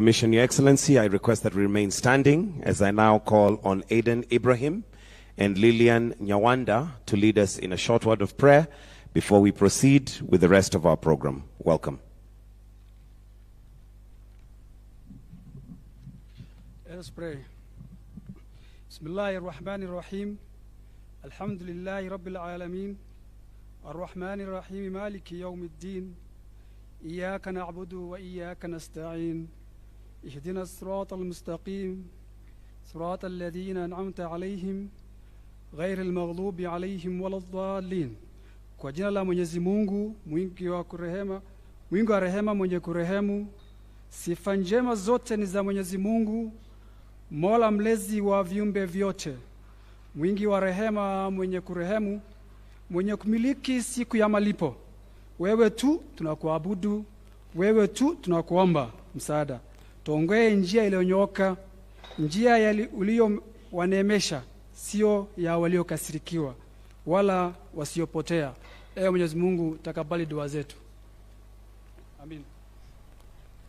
Commission, Your Excellency, I request that we remain standing as I now call on Aiden Ibrahim and Lillian Nyawanda to lead us in a short word of prayer before we proceed with the rest of our program. Welcome. Let us pray. Bismillahir Rahmanir Rahim. Alhamdulillahi Rabbil Alameen. Ar-Rahmanir Rahim. Maliki Yawmiddin. Iyyaka na'budu wa iyyaka nasta'in. اهدنا الصراط المستقيم صراط الذين أنعمت عليهم غير المغضوب عليهم ولا الضالين. Kwa jina la Mwenyezi Mungu mwingi wa rehema mwenye kurehemu. Sifa njema zote ni za Mwenyezi Mungu, Mola mlezi wa viumbe vyote, mwingi wa rehema mwenye kurehemu, mwenye kumiliki siku ya malipo. Wewe tu tunakuabudu, wewe tu tunakuomba msaada. Tuongoe njia iliyonyooka, njia uliyowaneemesha, sio ya waliokasirikiwa wala wasiopotea. Ewe Mwenyezi Mungu, takabali dua zetu. Amen.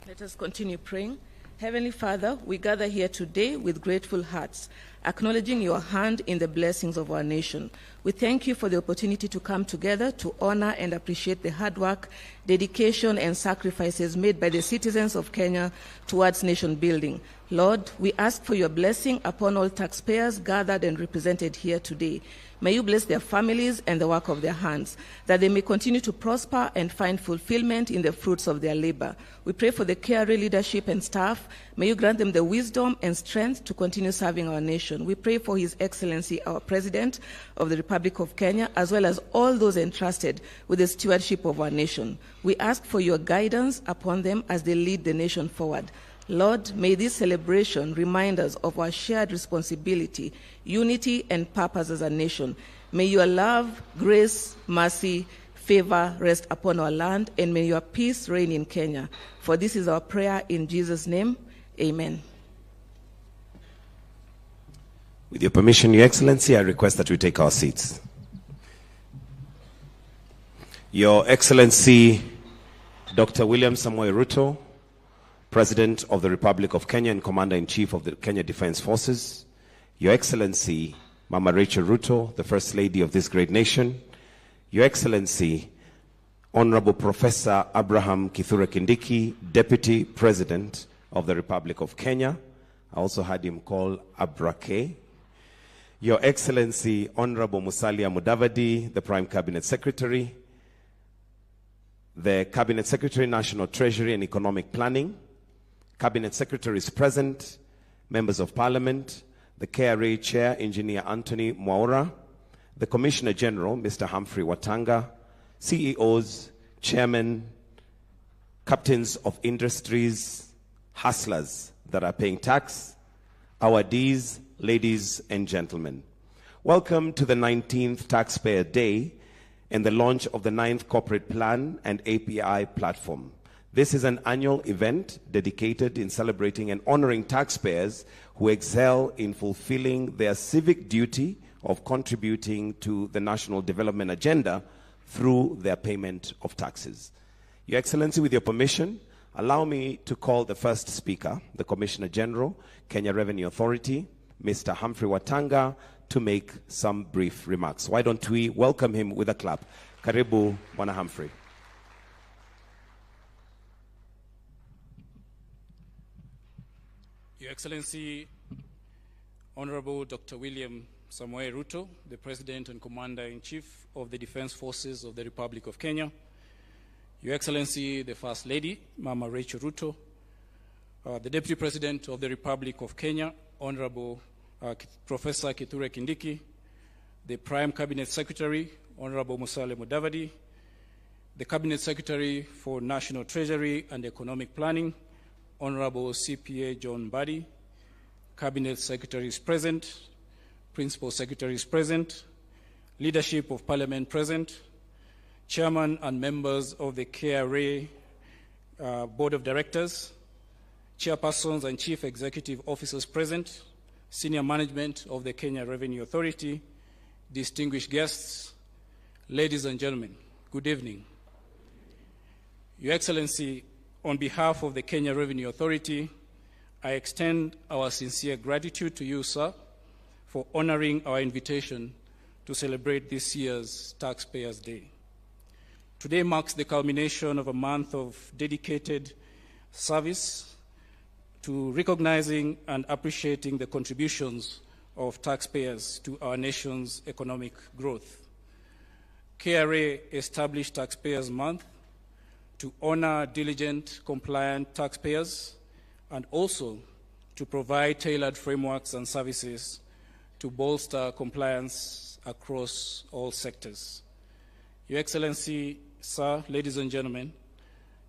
Let us continue praying. Heavenly Father, we gather here today with grateful hearts, acknowledging your hand in the blessings of our nation. We thank you for the opportunity to come together to honor and appreciate the hard work, dedication, and sacrifices made by the citizens of Kenya towards nation building. Lord, we ask for your blessing upon all taxpayers gathered and represented here today. May you bless their families and the work of their hands, that they may continue to prosper and find fulfillment in the fruits of their labor. We pray for the KRA leadership and staff. May you grant them the wisdom and strength to continue serving our nation. We pray for His Excellency, our President of the Republic of Kenya, as well as all those entrusted with the stewardship of our nation. We ask for your guidance upon them as they lead the nation forward. Lord, may this celebration remind us of our shared responsibility, unity, and purpose as a nation. May your love, grace, mercy, favor rest upon our land, and may your peace reign in Kenya. For this is our prayer in Jesus' name. Amen. With your permission, Your Excellency, I request that we take our seats. Your Excellency, Dr. William Samoei Ruto, President of the Republic of Kenya and Commander-in-Chief of the Kenya Defense Forces, Your Excellency, Mama Rachel Ruto, the First Lady of this great nation, Your Excellency, Honorable Professor Abraham Kithure Kindiki, Deputy President of the Republic of Kenya. I also had him called Abrake. Your Excellency, Honorable Musalia Mudavadi, the Prime Cabinet Secretary, the Cabinet Secretary, National Treasury and Economic Planning, Cabinet Secretaries present, Members of Parliament, the KRA Chair, Engineer Anthony Mwaura, the Commissioner General, Mr. Humphrey Watanga, CEOs, Chairmen, Captains of Industries, hustlers that are paying tax, awardees, ladies and gentlemen. Welcome to the 19th Taxpayer Day and the launch of the 9th Corporate Plan and API platform. This is an annual event dedicated in celebrating and honoring taxpayers who excel in fulfilling their civic duty of contributing to the national development agenda through their payment of taxes. Your Excellency, with your permission, allow me to call the first speaker, the Commissioner General, Kenya Revenue Authority, Mr. Humphrey Watanga, to make some brief remarks. Why don't we welcome him with a clap? Karibu, Bwana Humphrey. Your Excellency, Honorable Dr. William Samoei Ruto, the President and Commander-in-Chief of the Defense Forces of the Republic of Kenya, Your Excellency, the First Lady, Mama Rachel Ruto, the Deputy President of the Republic of Kenya, Honorable Professor Kithure Kindiki, the Prime Cabinet Secretary, Honorable Musalia Mudavadi, the Cabinet Secretary for National Treasury and Economic Planning, Honorable CPA John Mbadi, Cabinet Secretaries present, Principal Secretaries present, Leadership of Parliament present, Chairman and members of the KRA Board of Directors, Chairpersons and Chief Executive Officers present, Senior Management of the Kenya Revenue Authority, distinguished guests, ladies and gentlemen, good evening. Your Excellency, on behalf of the Kenya Revenue Authority, I extend our sincere gratitude to you, sir, for honoring our invitation to celebrate this year's Taxpayers' Day. Today marks the culmination of a month of dedicated service to recognizing and appreciating the contributions of taxpayers to our nation's economic growth. KRA established Taxpayers Month to honor diligent, compliant taxpayers and also to provide tailored frameworks and services to bolster compliance across all sectors. Your Excellency, sir, ladies and gentlemen,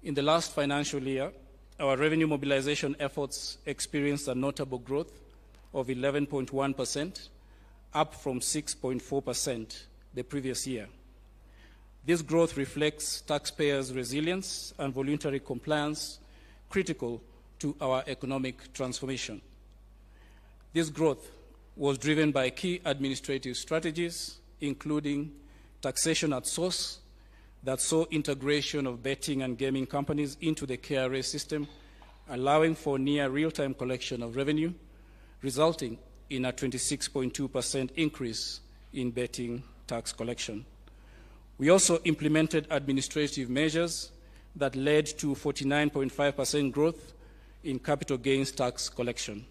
in the last financial year, our revenue mobilization efforts experienced a notable growth of 11.1%, up from 6.4% the previous year. This growth reflects taxpayers' resilience and voluntary compliance critical to our economic transformation. This growth was driven by key administrative strategies, including taxation at source, that saw integration of betting and gaming companies into the KRA system, allowing for near real-time collection of revenue, resulting in a 26.2% increase in betting tax collection. We also implemented administrative measures that led to 49.5% growth in capital gains tax collection.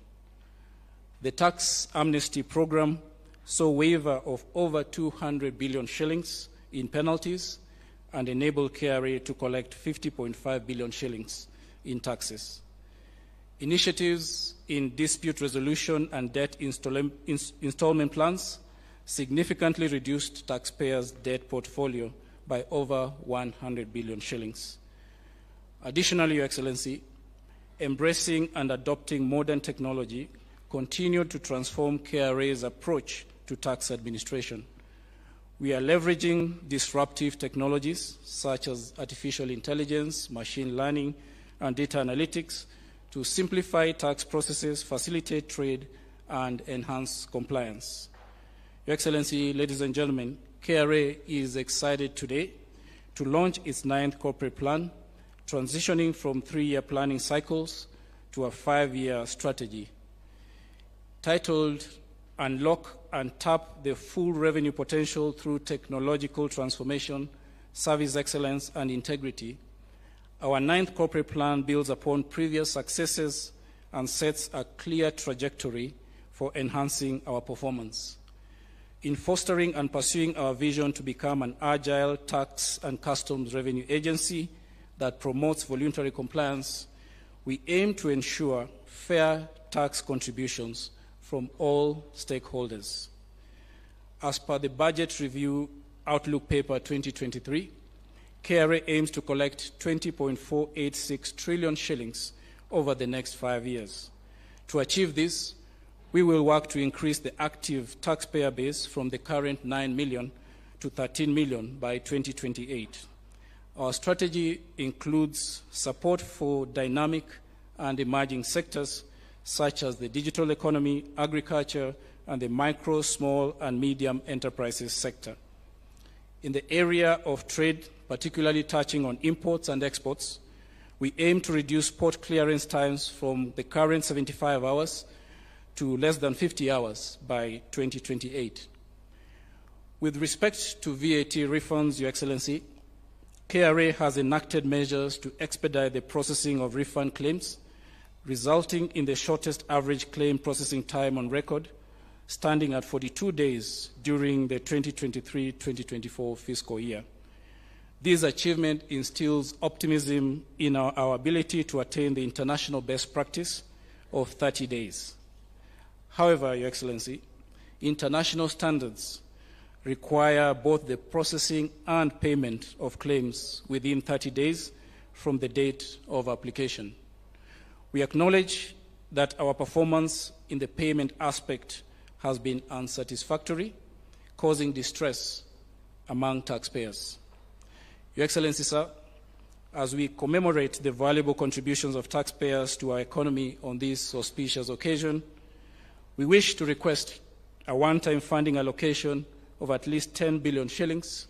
The tax amnesty program saw waiver of over 200 billion shillings in penalties and enabled KRA to collect 50.5 billion shillings in taxes. Initiatives in dispute resolution and debt installment plans significantly reduced taxpayers' debt portfolio by over 100 billion shillings. Additionally, Your Excellency, embracing and adopting modern technology continued to transform KRA's approach to tax administration. We are leveraging disruptive technologies such as artificial intelligence, machine learning, and data analytics to simplify tax processes, facilitate trade, and enhance compliance. Your Excellency, ladies and gentlemen, KRA is excited today to launch its 9th corporate plan, transitioning from 3-year planning cycles to a 5-year strategy. Titled Unlock and Tap the Full Revenue Potential Through Technological Transformation, Service Excellence, and Integrity, our 9th corporate plan builds upon previous successes and sets a clear trajectory for enhancing our performance. In fostering and pursuing our vision to become an agile tax and customs revenue agency that promotes voluntary compliance, we aim to ensure fair tax contributions from all stakeholders. As per the Budget Review Outlook Paper 2023, KRA aims to collect 20.486 trillion shillings over the next 5 years. To achieve this, we will work to increase the active taxpayer base from the current 9 million to 13 million by 2028. Our strategy includes support for dynamic and emerging sectors such as the digital economy, agriculture, and the micro, small, and medium enterprises sector. In the area of trade, particularly touching on imports and exports, we aim to reduce port clearance times from the current 75 hours to less than 50 hours by 2028. With respect to VAT refunds, Your Excellency, KRA has enacted measures to expedite the processing of refund claims, resulting in the shortest average claim processing time on record, standing at 42 days during the 2023-2024 fiscal year. This achievement instills optimism in our ability to attain the international best practice of 30 days. However, Your Excellency, international standards require both the processing and payment of claims within 30 days from the date of application. We acknowledge that our performance in the payment aspect has been unsatisfactory, causing distress among taxpayers. Your Excellency, sir, as we commemorate the valuable contributions of taxpayers to our economy on this auspicious occasion, we wish to request a one-time funding allocation of at least 10 billion shillings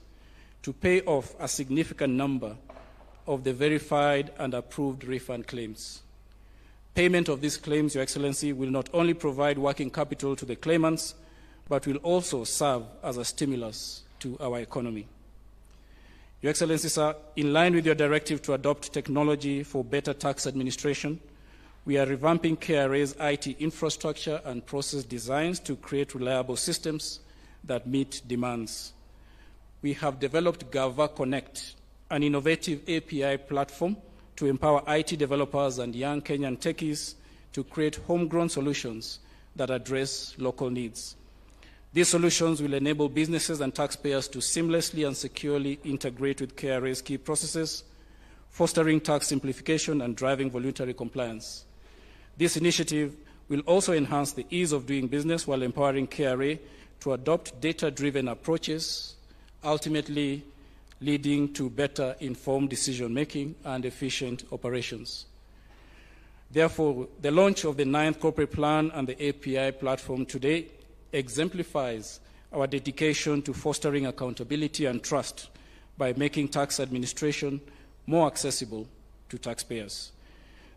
to pay off a significant number of the verified and approved refund claims. Payment of these claims, Your Excellency, will not only provide working capital to the claimants, but will also serve as a stimulus to our economy. Your Excellency, sir, in line with your directive to adopt technology for better tax administration, we are revamping KRA's IT infrastructure and process designs to create reliable systems that meet demands. We have developed Gava Connect, an innovative API platform to empower IT developers and young Kenyan techies to create homegrown solutions that address local needs. These solutions will enable businesses and taxpayers to seamlessly and securely integrate with KRA's key processes, fostering tax simplification and driving voluntary compliance. This initiative will also enhance the ease of doing business while empowering KRA to adopt data-driven approaches, ultimately leading to better informed decision-making and efficient operations. Therefore, the launch of the 9th Corporate Plan and the API platform today exemplifies our dedication to fostering accountability and trust by making tax administration more accessible to taxpayers.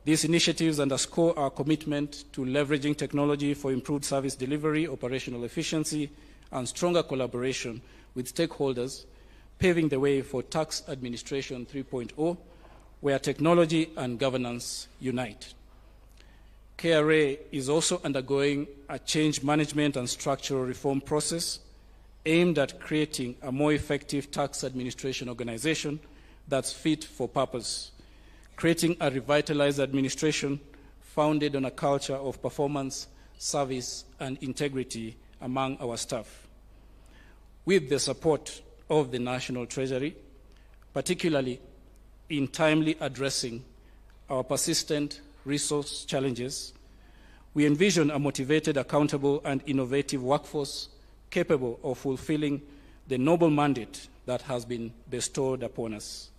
These initiatives underscore our commitment to leveraging technology for improved service delivery, operational efficiency, and stronger collaboration with stakeholders, paving the way for Tax Administration 3.0, where technology and governance unite. KRA is also undergoing a change management and structural reform process aimed at creating a more effective tax administration organization that's fit for purpose, creating a revitalized administration founded on a culture of performance, service, and integrity among our staff. With the support of the National Treasury, particularly in timely addressing our persistent resource challenges, we envision a motivated, accountable, and innovative workforce capable of fulfilling the noble mandate that has been bestowed upon us.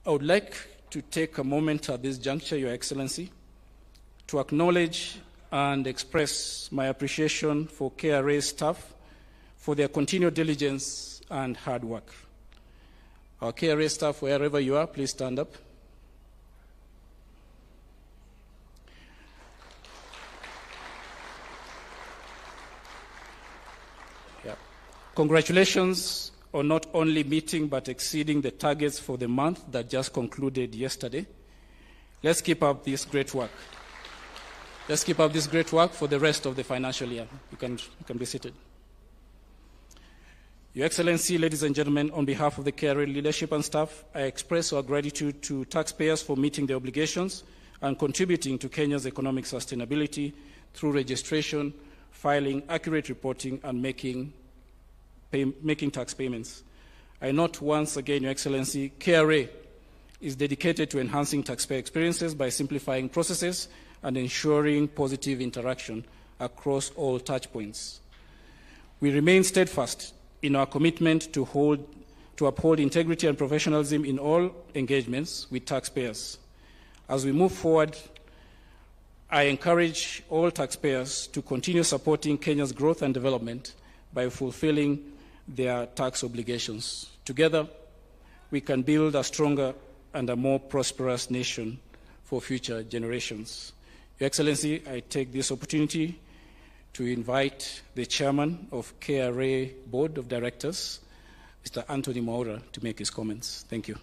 I would like to take a moment at this juncture, Your Excellency, to acknowledge and express my appreciation for KRA staff for their continued diligence and hard work. Our KRA staff, wherever you are, please stand up. Congratulations on not only meeting but exceeding the targets for the month that just concluded yesterday. Let's keep up this great work. Let's keep up this great work for the rest of the financial year. You can be seated. Your Excellency, ladies and gentlemen, on behalf of the KRA leadership and staff, I express our gratitude to taxpayers for meeting their obligations and contributing to Kenya's economic sustainability through registration, filing, accurate reporting, and making tax payments. I note once again, Your Excellency, KRA is dedicated to enhancing taxpayer experiences by simplifying processes and ensuring positive interaction across all touchpoints. We remain steadfast in our commitment to uphold integrity and professionalism in all engagements with taxpayers. As we move forward, I encourage all taxpayers to continue supporting Kenya's growth and development by fulfilling their tax obligations. Together, we can build a stronger and a more prosperous nation for future generations. Your Excellency, I take this opportunity to invite the Chairman of KRA Board of Directors, Mr. Anthony Mwaura, to make his comments. Thank you.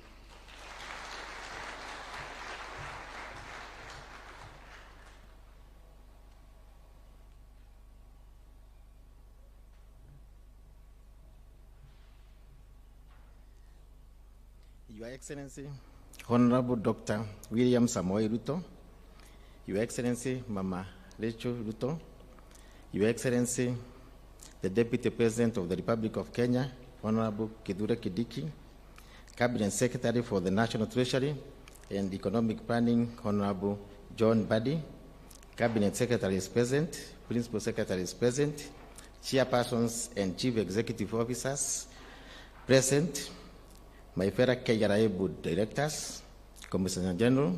Your Excellency, Honorable Dr. William Samoei Ruto, Your Excellency, Mama Rachel Ruto, Your Excellency, the Deputy President of the Republic of Kenya, Honorable Kithure Kindiki, Cabinet Secretary for the National Treasury and Economic Planning, Honorable John Buddy, Cabinet Secretary is present, Principal Secretary is present, Chairpersons and Chief Executive Officers present, my fellow KRA Board Directors, Commissioner General,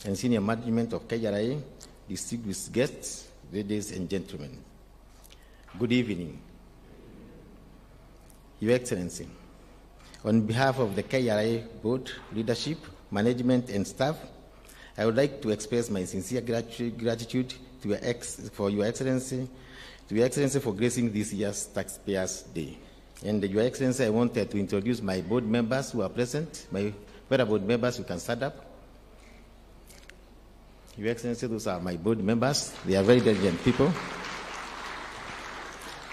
and Senior Management of KRA, distinguished guests, ladies and gentlemen. Good evening. Your Excellency, on behalf of the KRA Board leadership, management, and staff, I would like to express my sincere gratitude to Your Excellency for gracing this year's Taxpayers Day. And Your Excellency, I wanted to introduce my board members who are present. My fellow board members, you can stand up. Your Excellency, those are my board members. They are very diligent people.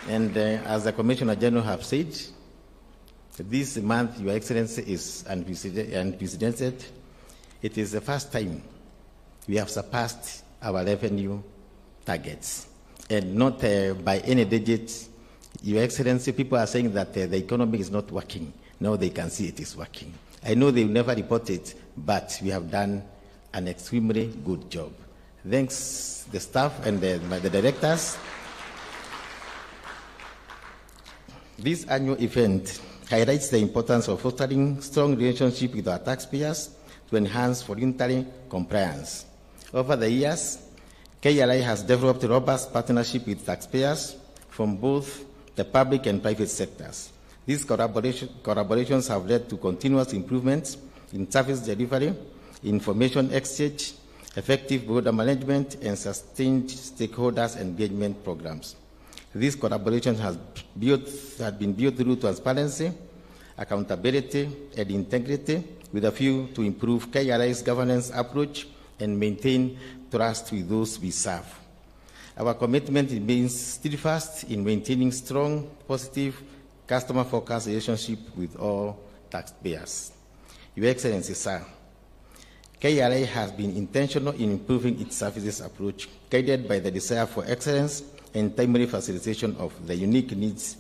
And as the Commissioner General have said, this month, Your Excellency, is unprecedented. It is the first time we have surpassed our revenue targets, and not by any digit. Your Excellency, people are saying that the economy is not working. Now they can see it is working. I know they will never report it, but we have done an extremely good job. Thanks the staff and the directors. This annual event highlights the importance of fostering strong relationship with our taxpayers to enhance voluntary compliance. Over the years, KRA has developed a robust partnership with taxpayers from both the public and private sectors. These collaborations have led to continuous improvements in service delivery, information exchange, effective border management, and sustained stakeholders engagement programs. This collaboration has been built through transparency, accountability, and integrity, with a view to improve KRA's governance approach and maintain trust with those we serve. Our commitment remains steadfast in maintaining strong, positive, customer-focused relationship with all taxpayers. Your Excellency, sir, KRA has been intentional in improving its services approach, guided by the desire for excellence and timely facilitation of the unique needs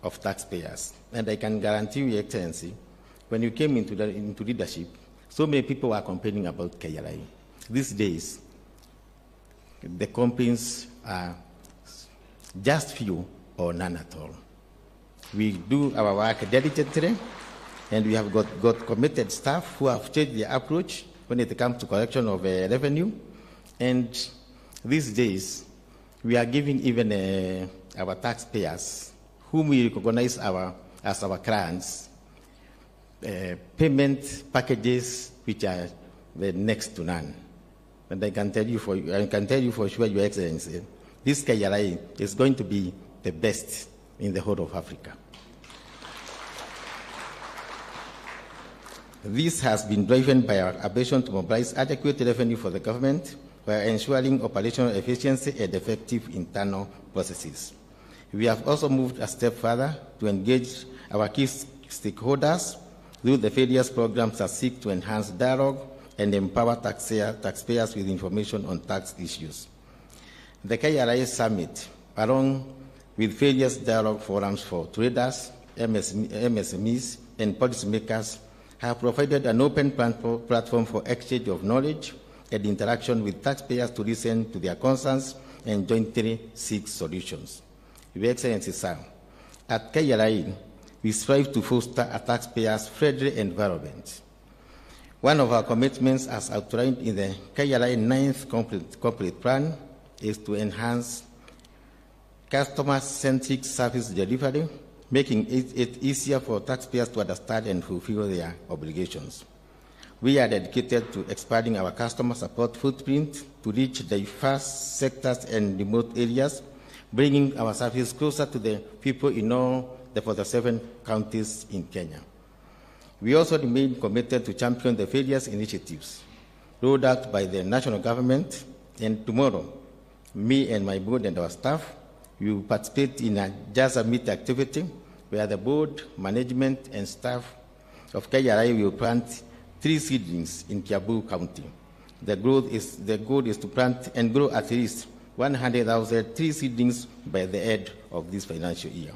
of taxpayers. And I can guarantee you, Your Excellency, when you came into leadership, so many people were complaining about KRA. These days, the complaints are just few or none at all. We do our work diligently, and we have got committed staff who have changed their approach when it comes to collection of revenue. And these days, we are giving even our taxpayers, whom we recognize as our clients, payment packages which are the next to none. And I can tell you for sure, Your Excellency, this KRA is going to be the best in the whole of Africa. This has been driven by our ambition to mobilize adequate revenue for the government while ensuring operational efficiency and effective internal processes. We have also moved a step further to engage our key stakeholders through the various programs that seek to enhance dialogue and empower taxpayers with information on tax issues. The KRA Summit, along with various dialogue forums for traders, MSMEs, and policymakers, have provided an open platform for exchange of knowledge and interaction with taxpayers to listen to their concerns and jointly seek solutions. Your Excellency, sir, at KRA, we strive to foster a taxpayers-friendly environment. One of our commitments, as outlined in the KRA 9th Corporate Plan, is to enhance customer-centric service delivery, making it easier for taxpayers to understand and fulfill their obligations. We are dedicated to expanding our customer support footprint to reach diverse sectors and remote areas, bringing our service closer to the people in all the 47 counties in Kenya. We also remain committed to champion the various initiatives rolled out by the national government, and tomorrow, me and my board and our staff will participate in a Just a Meet activity where the board, management, and staff of KRA will plant 3 seedlings in Kiambu County. The goal is to plant and grow at least 100,000 tree seedlings by the end of this financial year.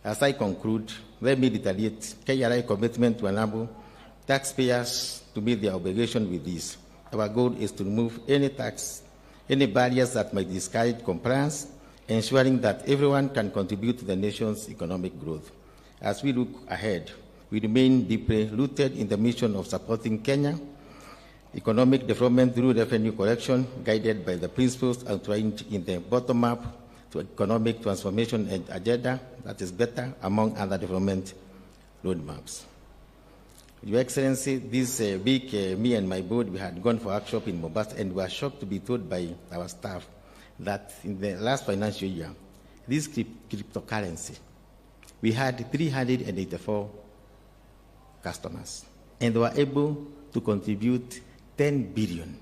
As I conclude, let me reiterate KRA commitment to enable taxpayers to meet their obligation with this. Our goal is to remove any barriers that might discourage compliance, ensuring that everyone can contribute to the nation's economic growth. As we look ahead, we remain deeply rooted in the mission of supporting Kenya economic development through revenue collection, guided by the principles outlined in the bottom-up to economic transformation agenda, that is better, among other development roadmaps. Your Excellency, this week, me and my board, we had gone for a workshop in Mombasa, and we were shocked to be told by our staff that in the last financial year, this cryptocurrency, we had 384 customers, and they were able to contribute 10 billion.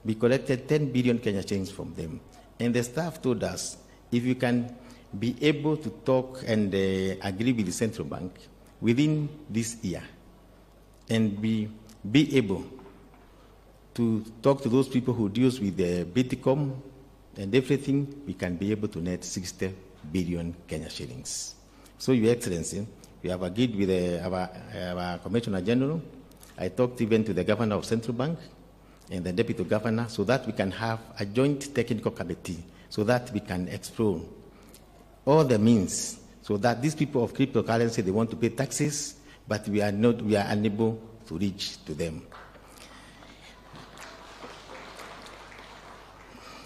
We collected 10 billion Kenya shillings from them. And the staff told us, if you can be able to talk and agree with the central bank within this year, and be able to talk to those people who deals with the Bitcoin and everything, we can be able to net 60 billion Kenya shillings. So, Your Excellency, we have agreed with our Commissioner General. I talked even to the Governor of Central Bank and the Deputy Governor, so that we can have a joint technical committee, so that we can explore all the means, so that these people of cryptocurrency, they want to pay taxes, but we are unable to reach to them.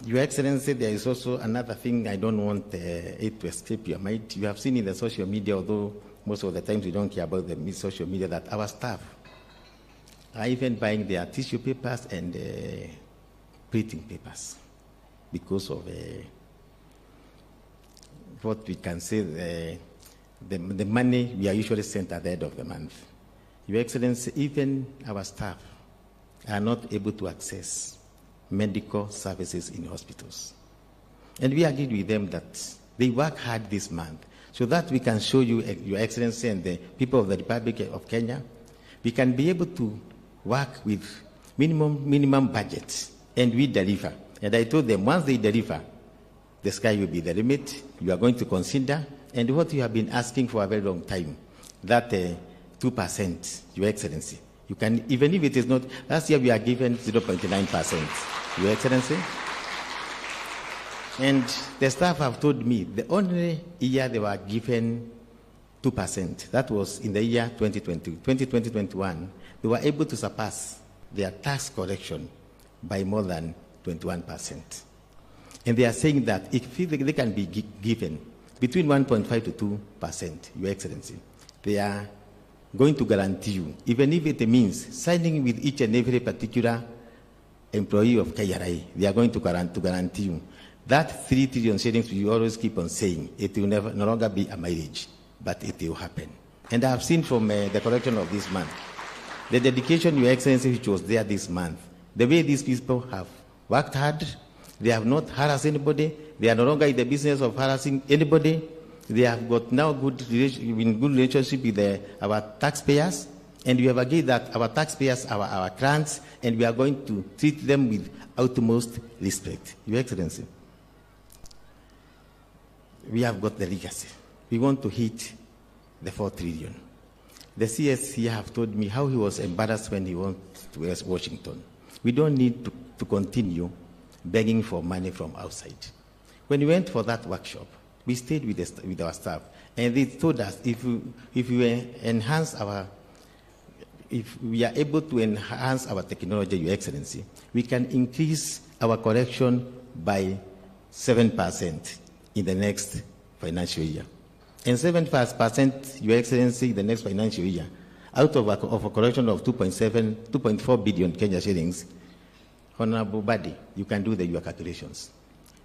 Your Excellency, there is also another thing I don't want it to escape your mind. You have seen in the social media, although most of the times we don't care about the social media, that our staff are even buying their tissue papers and printing papers because of what we can say, the money we are usually sent at the end of the month. Your Excellency, even our staff are not able to access medical services in hospitals. And we agreed with them that they work hard this month so that we can show you, Your Excellency, and the people of the Republic of Kenya, we can be able to work with minimum budgets, and we deliver. And I told them, once they deliver, the sky will be the limit. You are going to consider, and what you have been asking for a very long time, that 2%, Your Excellency. You can, even if it is not, last year we are given 0.9%, Your Excellency. And the staff have told me the only year they were given 2%, that was in the year 2020-21, they were able to surpass their tax collection by more than 21%. And they are saying that if they can be given between 1.5 to 2%, Your Excellency, they are going to guarantee you, even if it means signing with each and every particular employee of KRA, they are going to guarantee you that 3 trillion shillings we always keep on saying, it will no longer be a marriage, but it will happen. And I have seen from the collection of this month, the dedication, Your Excellency, which was there this month, the way these people have worked hard, they have not harassed anybody, they are no longer in the business of harassing anybody, they have got now good relationship with our taxpayers, and we have agreed that our taxpayers are our clients, and we are going to treat them with utmost respect. Your Excellency, we have got the legacy. We want to hit the 4 trillion. The CS here have told me how he was embarrassed when he went to Washington. We don't need to continue begging for money from outside. When we went for that workshop, we stayed with our staff, and they told us if we are able to enhance our technology, Your Excellency, we can increase our collection by 7% in the next financial year. And 7%, Your Excellency, the next financial year, out of a collection of 2.4 billion Kenya shillings, Honorable Badi, you can do your calculations.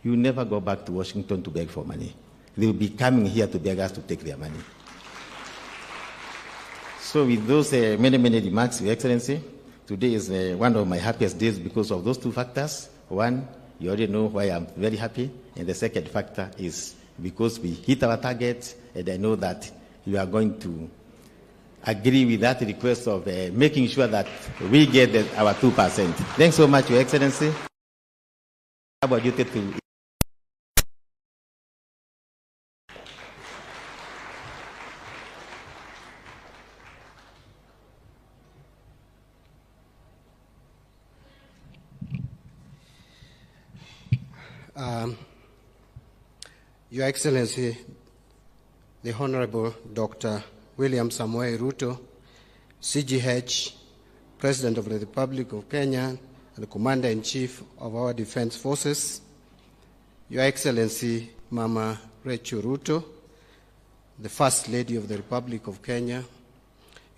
You will never go back to Washington to beg for money. They will be coming here to beg us to take their money. So with those many remarks, Your Excellency, today is one of my happiest days because of those two factors. One, you already know why I'm very happy. And the second factor is because we hit our target, and I know that you are going to agree with that request of making sure that we get our 2%. Thanks so much, Your Excellency. About you to Your Excellency, the Honorable Dr. William Samoei Ruto, CGH, President of the Republic of Kenya, and the Commander-in-Chief of our Defense Forces, Your Excellency, Mama Rachel Ruto, the First Lady of the Republic of Kenya,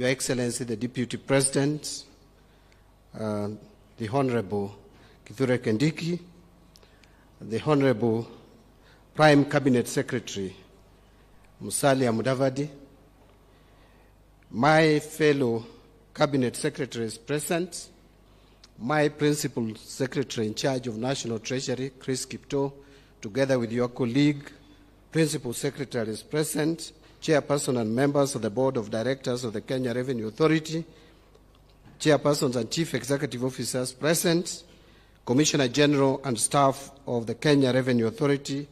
Your Excellency, the Deputy President, the Honorable Kithure Kindiki, the Honorable Prime Cabinet Secretary Musalia Mudavadi, my fellow Cabinet Secretaries present, my Principal Secretary in charge of National Treasury, Chris Kipto, together with your colleague, Principal Secretaries present, Chairperson and members of the Board of Directors of the Kenya Revenue Authority, Chairpersons and Chief Executive Officers present, Commissioner General and staff of the Kenya Revenue Authority,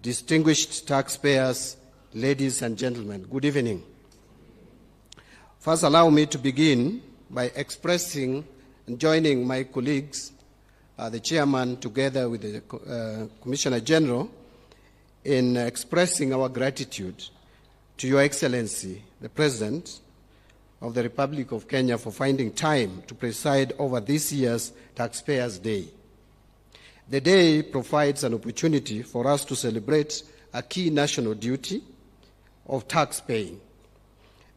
distinguished taxpayers, ladies and gentlemen, good evening. First, allow me to begin by expressing and joining my colleagues, the Chairman, together with the Commissioner General, in expressing our gratitude to Your Excellency, the President of the Republic of Kenya, for finding time to preside over this year's Taxpayers' Day. The day provides an opportunity for us to celebrate a key national duty of tax paying.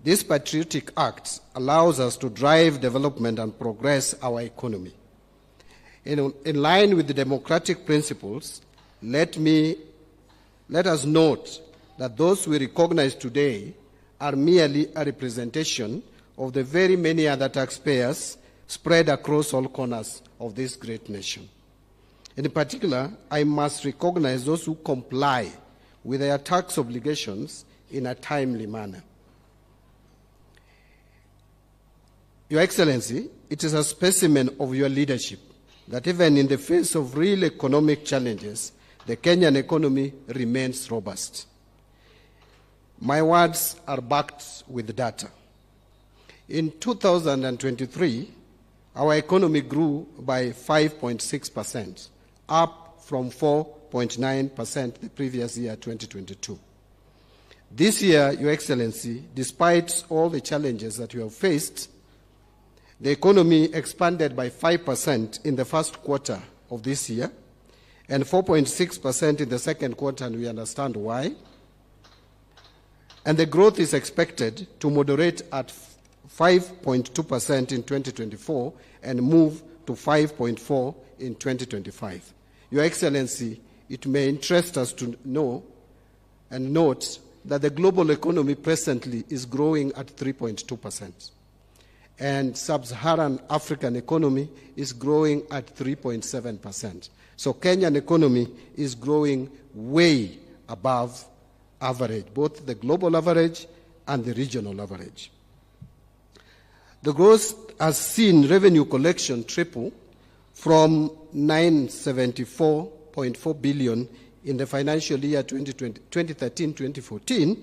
This patriotic act allows us to drive development and progress our economy. In line with the democratic principles, let us note that those we recognize today are merely a representation of the very many other taxpayers spread across all corners of this great nation. In particular, I must recognize those who comply with their tax obligations in a timely manner. Your Excellency, it is a specimen of your leadership that even in the face of real economic challenges, the Kenyan economy remains robust. My words are backed with data. In 2023, our economy grew by 5.6%, up from 4.9% the previous year, 2022. This year, Your Excellency, despite all the challenges that you have faced, the economy expanded by 5% in the first quarter of this year and 4.6% in the second quarter, and we understand why. And the growth is expected to moderate at 5.2% in 2024 and move to 5.4% in 2025. Your Excellency, it may interest us to know and note that the global economy presently is growing at 3.2%. And sub-Saharan African economy is growing at 3.7%. So Kenyan economy is growing way above average, both the global average and the regional average. The growth has seen revenue collection triple from 974.4 billion in the financial year 2013-2014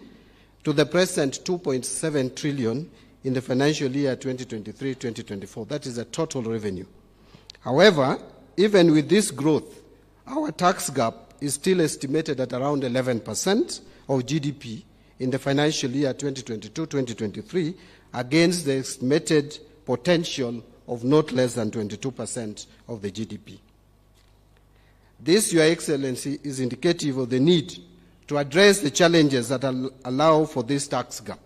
to the present 2.7 trillion in the financial year 2023-2024. That is the total revenue. However, even with this growth, our tax gap is still estimated at around 11% of GDP in the financial year 2022-2023 against the estimated potential of not less than 22% of the GDP. This, Your Excellency, is indicative of the need to address the challenges that allow for this tax gap.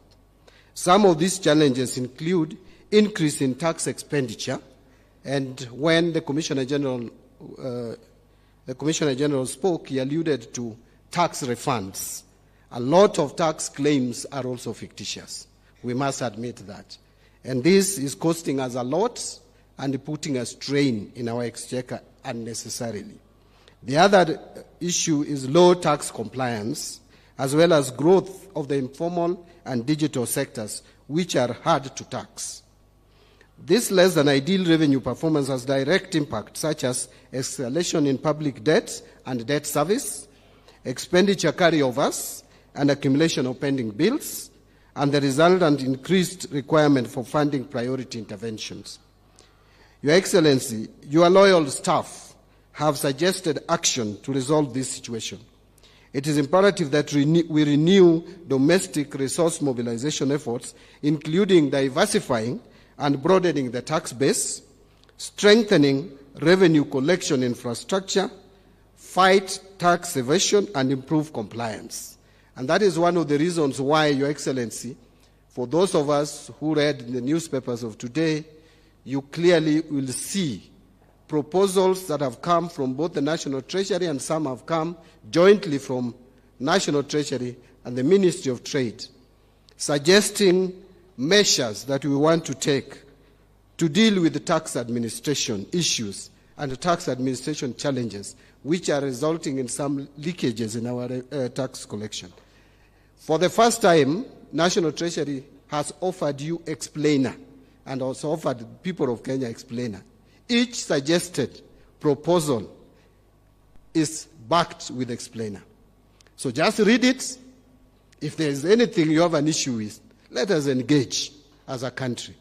Some of these challenges include increase in tax expenditure, and when the Commissioner General spoke, he alluded to tax refunds. A lot of tax claims are also fictitious. We must admit that. And this is costing us a lot and putting a strain in our exchequer unnecessarily. The other issue is low tax compliance, as well as growth of the informal and digital sectors, which are hard to tax. This less than ideal revenue performance has direct impact, such as escalation in public debt and debt service, expenditure carryovers, and accumulation of pending bills, and the resultant increased requirement for funding priority interventions. Your Excellency, your loyal staff have suggested action to resolve this situation. It is imperative that we renew domestic resource mobilization efforts, including diversifying and broadening the tax base, strengthening revenue collection infrastructure, fight tax evasion, and improve compliance. And that is one of the reasons why, Your Excellency, For those of us who read the newspapers of today, you clearly will see proposals that have come from both the National Treasury and some have come jointly from National Treasury and the Ministry of Trade, suggesting measures that we want to take to deal with the tax administration issues and the tax administration challenges, which are resulting in some leakages in our tax collection. For the first time, National Treasury has offered you explainer and also offered the people of Kenya explainer. Each suggested proposal is backed with explainer. So just read it. If there is anything you have an issue with, let us engage as a country.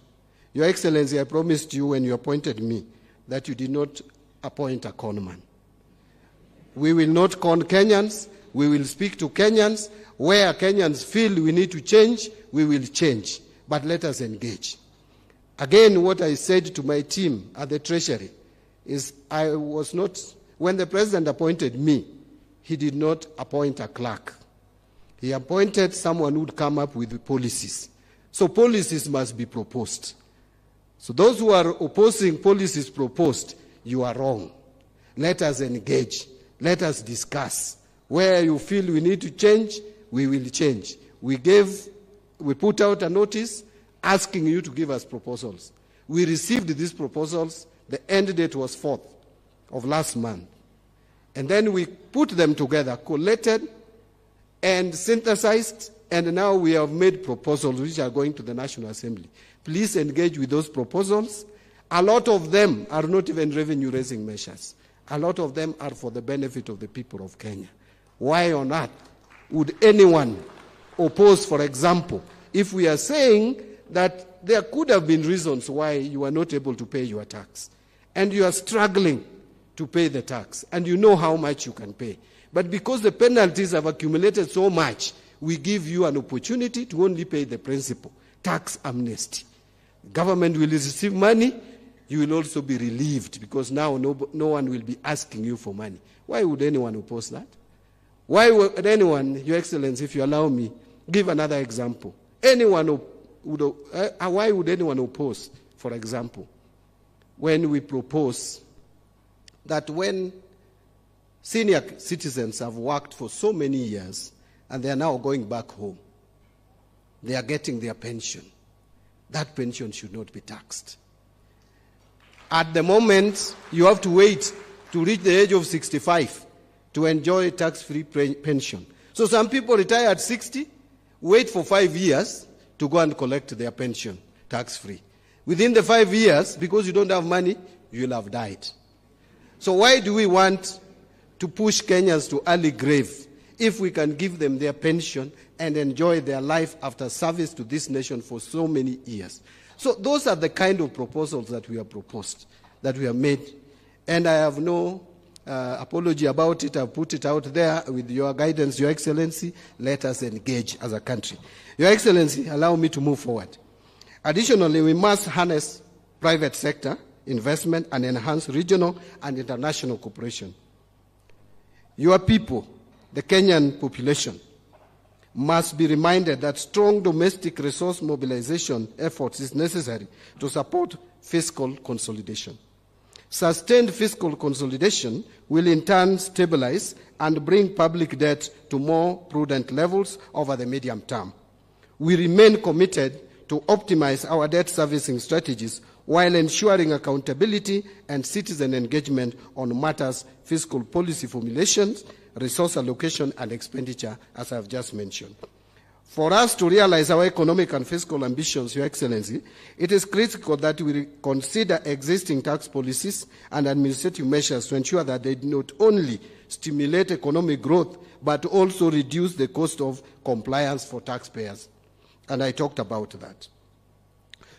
Your Excellency, I promised you when you appointed me that you did not appoint a conman. We will not con Kenyans. We will speak to Kenyans. Where Kenyans feel we need to change, we will change. But let us engage. Again, what I said to my team at the Treasury is I was not, when the President appointed me, he did not appoint a clerk. He appointed someone who would come up with the policies. So policies must be proposed. So those who are opposing policies proposed, you are wrong. Let us engage. Let us discuss. Where you feel we need to change, we will change. We put out a notice asking you to give us proposals. We received these proposals. The end date was 4th of last month. And then we put them together, collated and synthesized, and now we have made proposals which are going to the National Assembly. Please engage with those proposals. A lot of them are not even revenue-raising measures. A lot of them are for the benefit of the people of Kenya. Why on earth would anyone oppose, for example, if we are saying that there could have been reasons why you are not able to pay your tax, and you are struggling to pay the tax, and you know how much you can pay. But because the penalties have accumulated so much, we give you an opportunity to only pay the principal, tax amnesty. Government will receive money, you will also be relieved because now no one will be asking you for money. Why would anyone oppose that? Why would anyone, Your Excellency, if you allow me, give another example. Why would anyone oppose, for example, when we propose that when senior citizens have worked for so many years and they are now going back home, they are getting their pension. That pension should not be taxed. At the moment, you have to wait to reach the age of 65 to enjoy tax-free pension. So some people retire at 60, wait for 5 years to go and collect their pension tax-free. Within the 5 years, because you don't have money, you will have died. So why do we want to push Kenyans to early grave if we can give them their pension and enjoy their life after service to this nation for so many years? So those are the kind of proposals that we have proposed, that we have made. And I have no apology about it. I've put it out there with your guidance, Your Excellency. Let us engage as a country. Your Excellency, allow me to move forward. Additionally, we must harness private sector investment and enhance regional and international cooperation. Your people, the Kenyan population, must be reminded that strong domestic resource mobilization efforts is necessary to support fiscal consolidation. Sustained fiscal consolidation will in turn stabilize and bring public debt to more prudent levels over the medium term. We remain committed to optimize our debt servicing strategies while ensuring accountability and citizen engagement on matters fiscal policy formulations, resource allocation and expenditure, as I have just mentioned. For us to realize our economic and fiscal ambitions, Your Excellency, it is critical that we consider existing tax policies and administrative measures to ensure that they not only stimulate economic growth, but also reduce the cost of compliance for taxpayers. And I talked about that.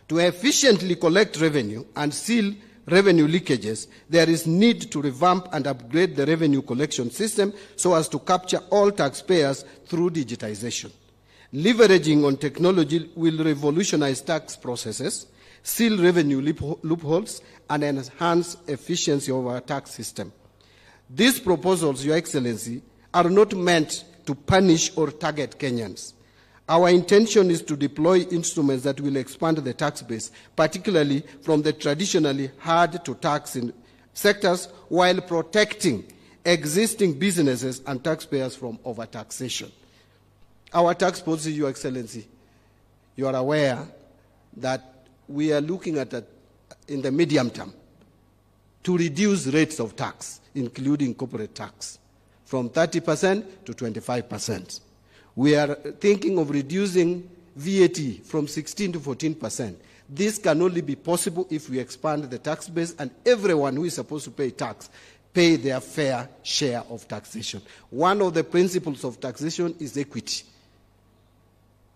To efficiently collect revenue and seal revenue leakages, there is need to revamp and upgrade the revenue collection system so as to capture all taxpayers through digitization. Leveraging on technology will revolutionize tax processes, seal revenue loopholes, and enhance efficiency of our tax system. These proposals, Your Excellency, are not meant to punish or target Kenyans. Our intention is to deploy instruments that will expand the tax base, particularly from the traditionally hard-to-tax sectors, while protecting existing businesses and taxpayers from overtaxation. Our tax policy, Your Excellency, you are aware that we are looking at that in the medium term to reduce rates of tax, including corporate tax, from 30% to 25%. We are thinking of reducing VAT from 16 to 14%. This can only be possible if we expand the tax base and everyone who is supposed to pay tax pay their fair share of taxation. One of the principles of taxation is equity.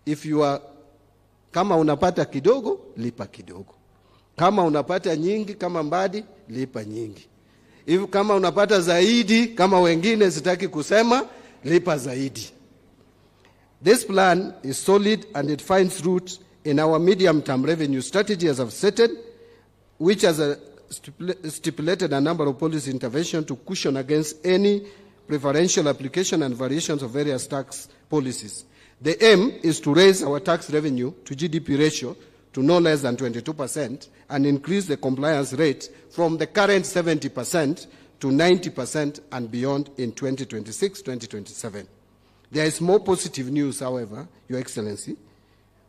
If you are, kama unapata kidogo, lipa kidogo. Kama unapata nyingi, kama mbadi, lipa nyingi. If kama unapata zaidi, kama wengine sitaki kusema, lipa zaidi. This plan is solid and it finds roots in our medium-term revenue strategy, as I've stated, which has stipulated a number of policy interventions to cushion against any preferential application and variations of various tax policies. The aim is to raise our tax revenue to GDP ratio to no less than 22% and increase the compliance rate from the current 70% to 90% and beyond in 2026-2027. There is more positive news, however, Your Excellency.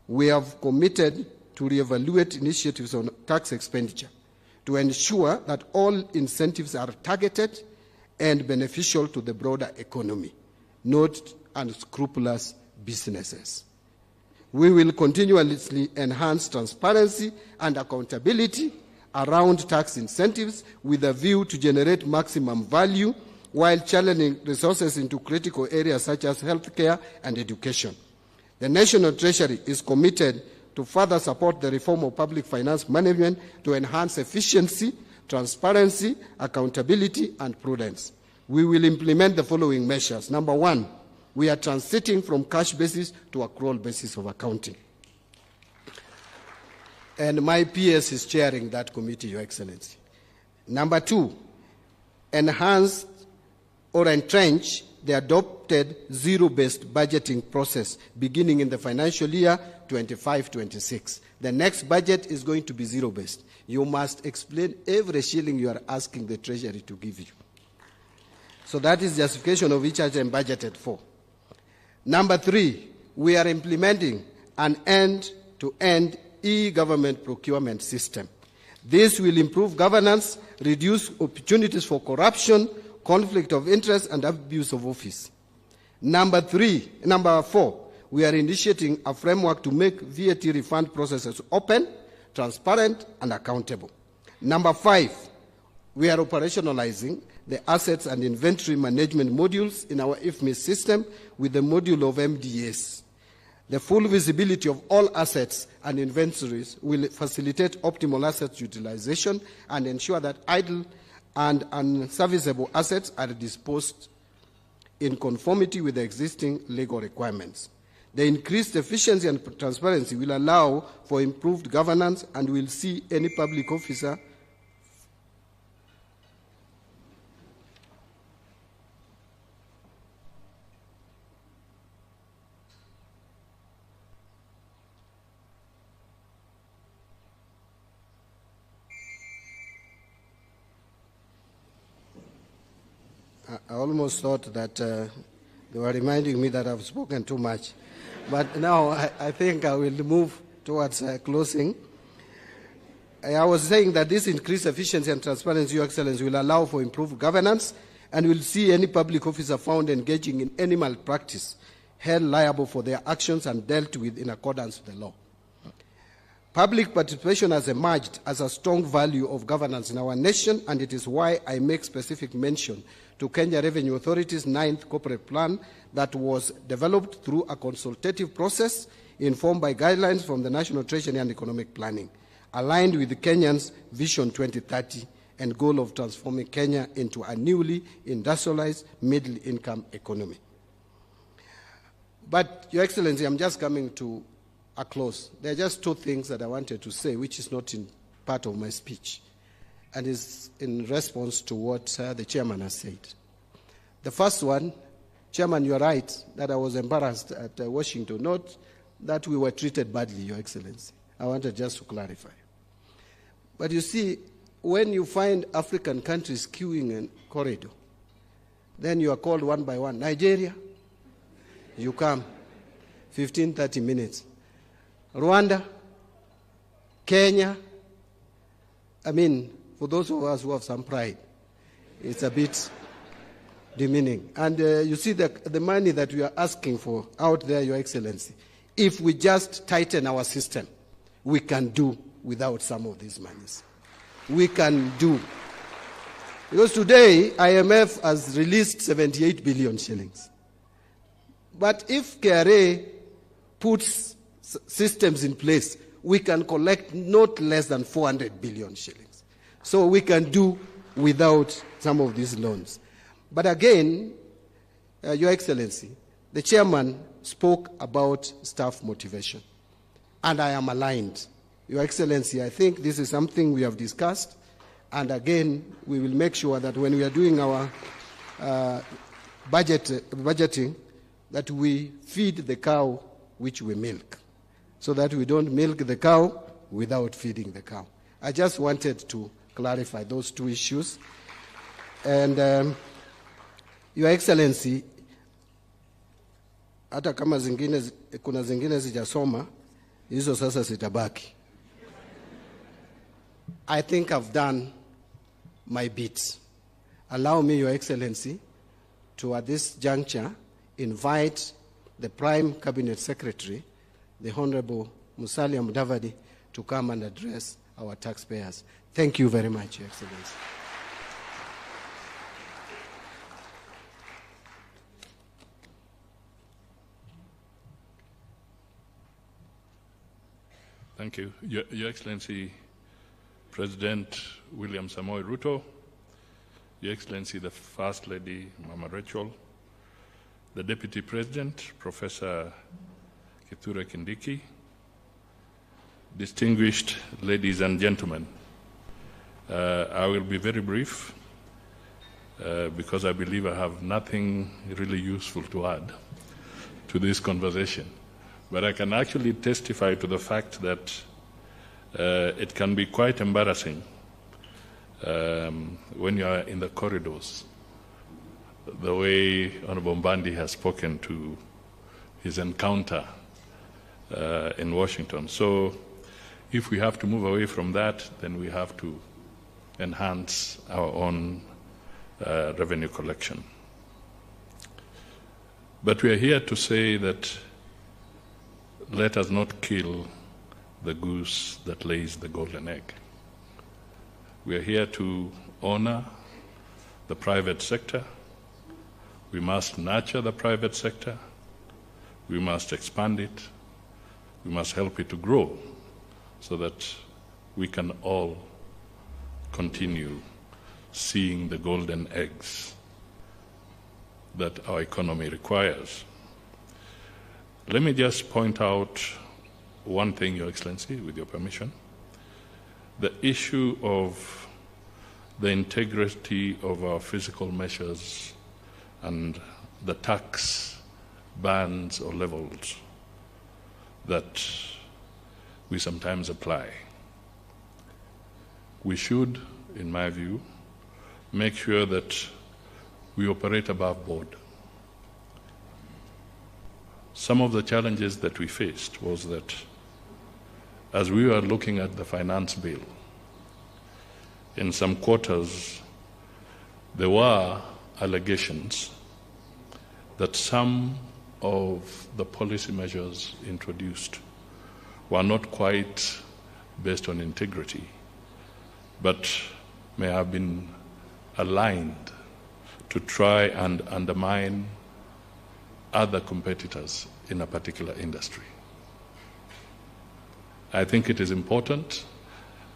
We have committed to reevaluate initiatives on tax expenditure to ensure that all incentives are targeted and beneficial to the broader economy, not unscrupulous businesses. We will continuously enhance transparency and accountability around tax incentives with a view to generate maximum value while channeling resources into critical areas such as healthcare and education. The National Treasury is committed to further support the reform of public finance management to enhance efficiency, transparency, accountability, and prudence. We will implement the following measures. Number one, we are transiting from cash basis to accrual basis of accounting. And my PS is chairing that committee, Your Excellency. Number two, enhance or entrench the adopted zero-based budgeting process beginning in the financial year 25-26. The next budget is going to be zero-based. You must explain every shilling you are asking the Treasury to give you. So that is justification of each item budgeted for. Number three, we are implementing an end-to-end e-government procurement system. This will improve governance, reduce opportunities for corruption, conflict of interest, and abuse of office. Number four, we are initiating a framework to make VAT refund processes open, transparent, and accountable. Number five, we are operationalizing the assets and inventory management modules in our IFMIS system with the module of MDS. The full visibility of all assets and inventories will facilitate optimal asset utilization and ensure that idle and unserviceable assets are disposed in conformity with the existing legal requirements. The increased efficiency and transparency will allow for improved governance and will see any public officer I almost thought that they were reminding me that I've spoken too much. But now I think I will move towards closing. I was saying that this increased efficiency and transparency, Your Excellency, will allow for improved governance and will see any public officer found engaging in any malpractice held liable for their actions and dealt with in accordance with the law. Public participation has emerged as a strong value of governance in our nation, and it is why I make specific mention to Kenya Revenue Authority's 9th corporate plan that was developed through a consultative process informed by guidelines from the National Treasury and Economic Planning, aligned with Kenya's Vision 2030 and goal of transforming Kenya into a newly industrialized middle-income economy. But, Your Excellency, I'm just coming to a close. There are just two things that I wanted to say, which is not in part of my speech, and is in response to what the chairman has said. The first one, Chairman, you're right that I was embarrassed at Washington, not that we were treated badly, Your Excellency. I wanted just to clarify. But you see, when you find African countries queuing in corridor, then you are called one by one. Nigeria, you come, 15, 30 minutes. Rwanda, Kenya, I mean, for those of us who have some pride, it's a bit demeaning. And you see the money that we are asking for out there, Your Excellency, if we just tighten our system, we can do without some of these monies. We can do. Because today, IMF has released 78 billion shillings. But if KRA puts systems in place, we can collect not less than 400 billion shillings. So we can do without some of these loans. But again, Your Excellency, the chairman spoke about staff motivation. And I am aligned. Your Excellency, I think this is something we have discussed. And again, we will make sure that when we are doing our budgeting, that we feed the cow which we milk, so that we don't milk the cow without feeding the cow. I just wanted to clarify those two issues. And Your Excellency, hata kama kuna zingine sijasoma, hizo sasa sitabaki. I think I've done my bit. Allow me, Your Excellency, to at this juncture invite the Prime Cabinet Secretary, the Honorable Musalia Mudavadi, to come and address our taxpayers. Thank you very much, Your Excellency. Thank you. Your Excellency, President William Samoei Ruto, Your Excellency, the First Lady, Mama Rachel, the Deputy President, Professor Kithure Kindiki, distinguished ladies and gentlemen, I will be very brief because I believe I have nothing really useful to add to this conversation. But I can actually testify to the fact that it can be quite embarrassing when you are in the corridors, the way Honorable Mbandi has spoken to his encounter in Washington. So if we have to move away from that, then we have to enhance our own revenue collection. But we are here to say that let us not kill the goose that lays the golden egg. We are here to honor the private sector. We must nurture the private sector. We must expand it. We must help it to grow so that we can all continue seeing the golden eggs that our economy requires. Let me just point out one thing, Your Excellency, with your permission. The issue of the integrity of our fiscal measures and the tax bands or levels that we sometimes apply. We should, in my view, make sure that we operate above board. Some of the challenges that we faced was that as we were looking at the finance bill, in some quarters, there were allegations that some of the policy measures introduced were not quite based on integrity, but may have been aligned to try and undermine other competitors in a particular industry. I think it is important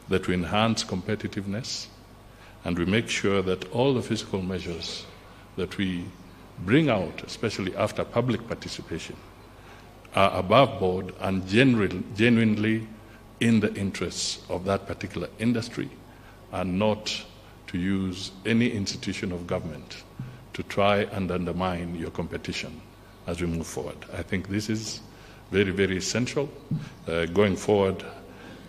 that we enhance competitiveness and we make sure that all the fiscal measures that we bring out, especially after public participation, are above board and genuinely in the interests of that particular industry and not to use any institution of government to try and undermine your competition as we move forward. I think this is very, very essential going forward,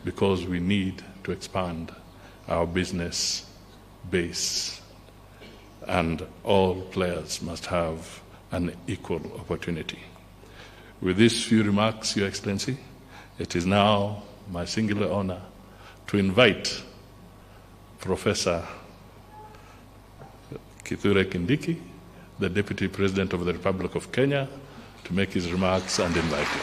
because we need to expand our business base, and all players must have an equal opportunity. With these few remarks, Your Excellency, it is now my singular honor to invite Professor Kithure Kindiki, the Deputy President of the Republic of Kenya, to make his remarks and invite you.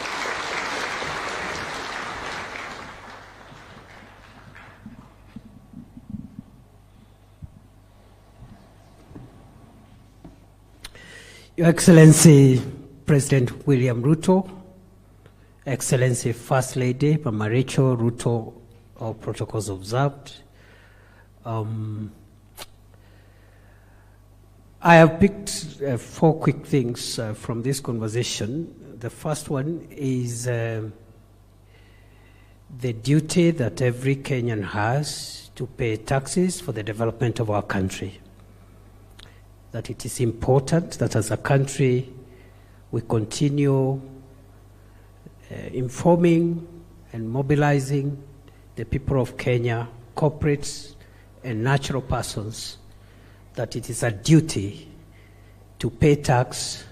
Your Excellency, President William Ruto, Excellency First Lady Mama Rachel Ruto, all protocols observed. I have picked 4 quick things from this conversation. The first one is the duty that every Kenyan has to pay taxes for the development of our country. That it is important that as a country we continue informing and mobilizing the people of Kenya, corporates and natural persons, that it is a duty to pay tax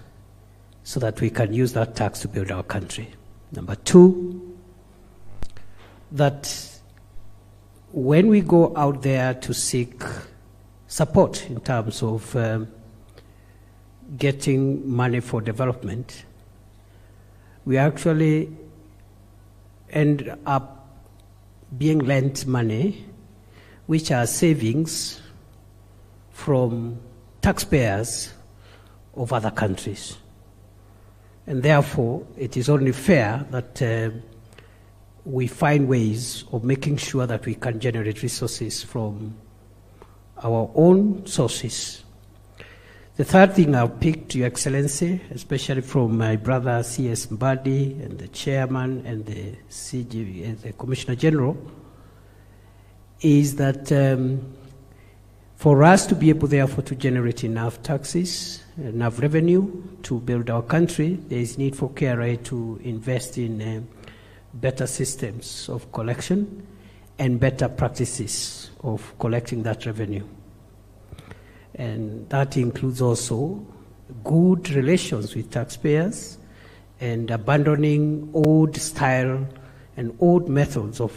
so that we can use that tax to build our country. Number 2, that when we go out there to seek support in terms of getting money for development, we actually end up being lent money, which are savings from taxpayers of other countries. And therefore, it is only fair that we find ways of making sure that we can generate resources from our own sources. The third thing I've picked, Your Excellency, especially from my brother CS Mbadi and the Chairman and the CG and the Commissioner General, is that for us to be able, therefore, to generate enough taxes, enough revenue to build our country, there is need for KRA to invest in better systems of collection and better practices of collecting that revenue. And that includes also good relations with taxpayers and abandoning old style and old methods of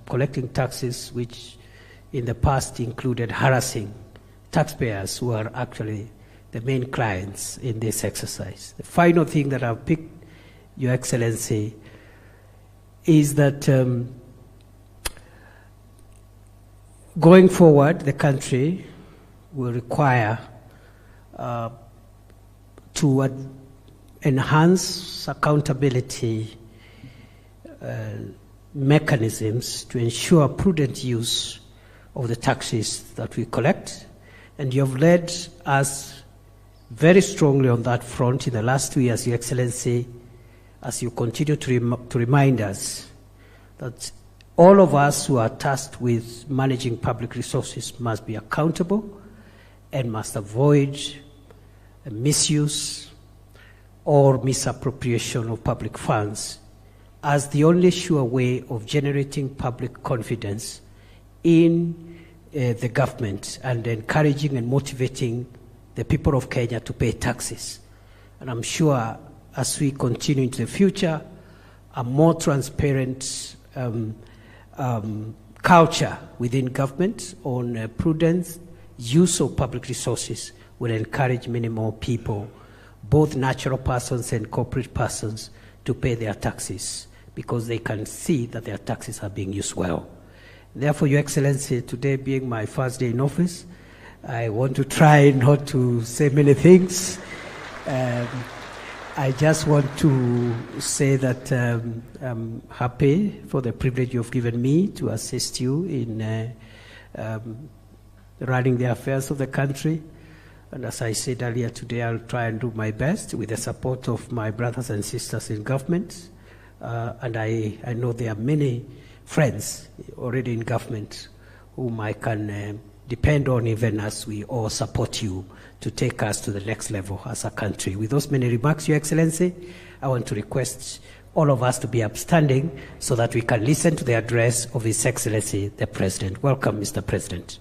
collecting taxes, which in the past included harassing taxpayers who are actually the main clients in this exercise. The final thing that I've picked, Your Excellency, is that going forward, the country will require to enhance accountability mechanisms to ensure prudent use of the taxes that we collect. And you have led us very strongly on that front in the last 2 years, Your Excellency, as you continue to remind us that all of us who are tasked with managing public resources must be accountable and must avoid misuse or misappropriation of public funds as the only sure way of generating public confidence in the government and encouraging and motivating the people of Kenya to pay taxes. And I'm sure as we continue into the future, a more transparent culture within government on prudence use of public resources will encourage many more people, both natural persons and corporate persons, to pay their taxes because they can see that their taxes are being used well. Therefore, Your Excellency, today being my first day in office, I want to try not to say many things. I just want to say that I'm happy for the privilege you've given me to assist you in running the affairs of the country. And as I said earlier today, I'll try and do my best with the support of my brothers and sisters in government. And I know there are many friends already in government whom I can depend on even as we all support you to take us to the next level as a country. With those many remarks, Your Excellency, I want to request all of us to be upstanding so that we can listen to the address of His Excellency, the President. Welcome, Mr. President.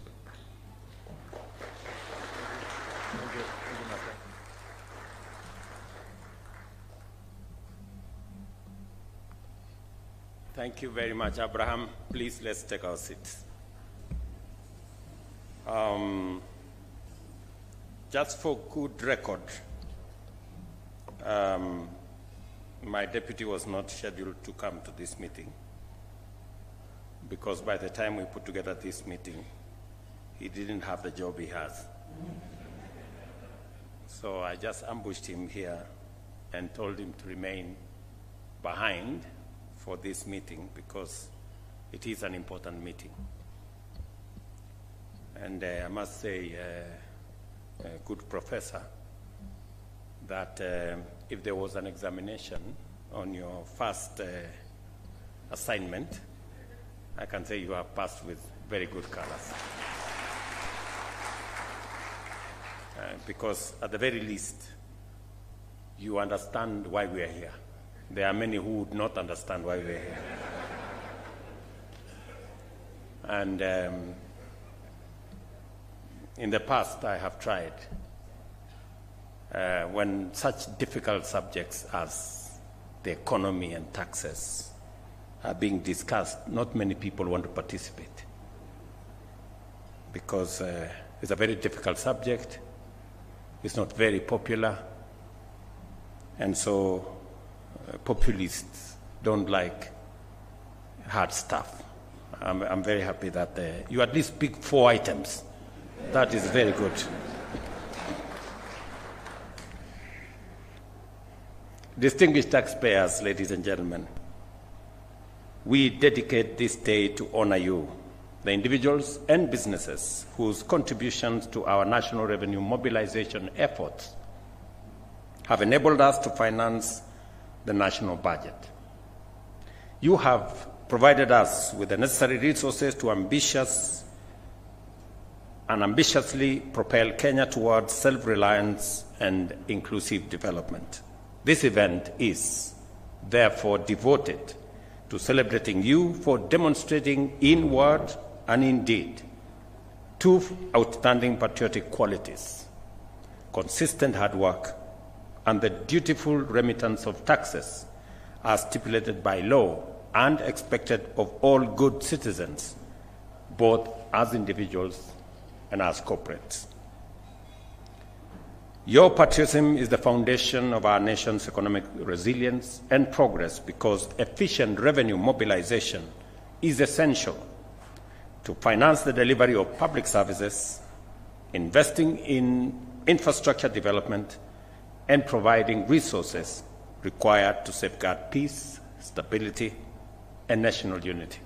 Thank you very much, Abraham. Please, let's take our seats. Just for good record, my deputy was not scheduled to come to this meeting because by the time we put together this meeting, he didn't have the job he has. So I just ambushed him here and told him to remain behind for this meeting because it is an important meeting. And I must say, a good professor, that if there was an examination on your first assignment, I can say you have passed with very good colors. Because at the very least, you understand why we are here. There are many who would not understand why we are here. And in the past, I have tried. When such difficult subjects as the economy and taxes are being discussed, not many people want to participate because it's a very difficult subject. It's not very popular. And so populists don't like hard stuff. I'm very happy that you at least pick 4 items. That is very good. Distinguished taxpayers, ladies and gentlemen, we dedicate this day to honor you, the individuals and businesses whose contributions to our national revenue mobilization efforts have enabled us to finance the national budget. You have provided us with the necessary resources to ambitiously propel Kenya towards self-reliance and inclusive development. This event is therefore devoted to celebrating you for demonstrating in word and in deed 2 outstanding patriotic qualities: consistent hard work and the dutiful remittance of taxes as stipulated by law and expected of all good citizens, both as individuals and as corporates. Your patriotism is the foundation of our nation's economic resilience and progress because efficient revenue mobilization is essential to finance the delivery of public services, investing in infrastructure development, and providing resources required to safeguard peace, stability, and national unity.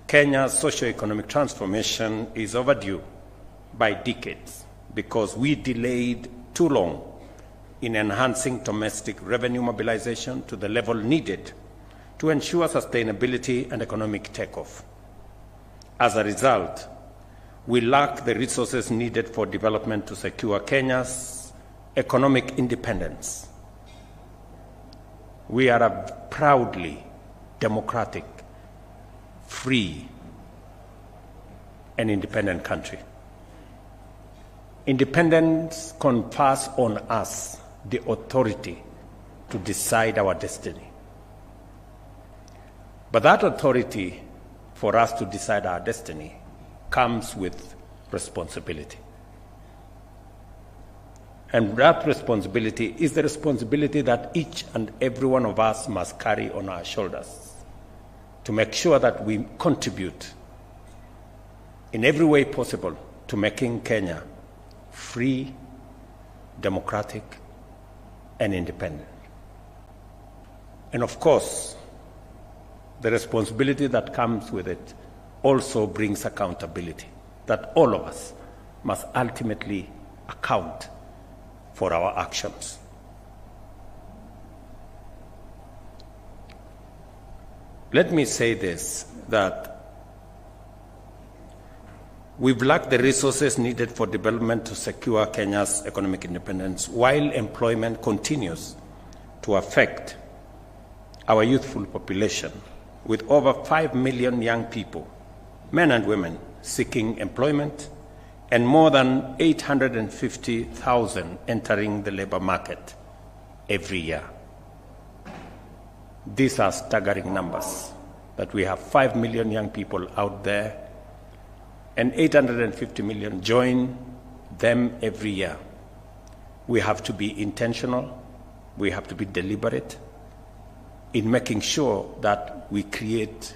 Kenya's socio-economic transformation is overdue by decades because we delayed too long in enhancing domestic revenue mobilization to the level needed to ensure sustainability and economic takeoff. As a result, we lack the resources needed for development to secure Kenya's economic independence. We are a proudly democratic, free, and independent country. Independence confers on us the authority to decide our destiny. But that authority for us to decide our destiny comes with responsibility. And that responsibility is the responsibility that each and every one of us must carry on our shoulders to make sure that we contribute in every way possible to making Kenya free, democratic, and independent. And of course, the responsibility that comes with it also brings accountability, that all of us must ultimately account for our actions. Let me say this, that we've lacked the resources needed for development to secure Kenya's economic independence, while employment continues to affect our youthful population, with over 5 million young people, men and women, seeking employment, and more than 850,000 entering the labor market every year. These are staggering numbers, that we have 5 million young people out there and 850 million join them every year. We have to be intentional, we have to be deliberate in making sure that we create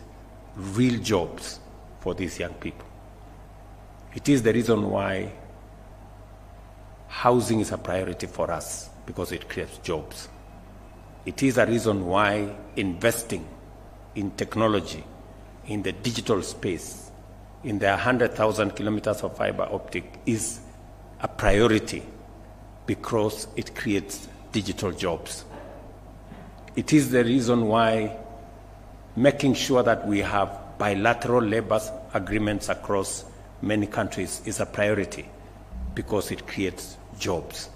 real jobs for these young people. It is the reason why housing is a priority for us, because it creates jobs. It is a reason why investing in technology, in the digital space, in the 100,000 kilometers of fiber optic is a priority, because it creates digital jobs. It is the reason why making sure that we have bilateral labor agreements across many countries is a priority, because it creates jobs.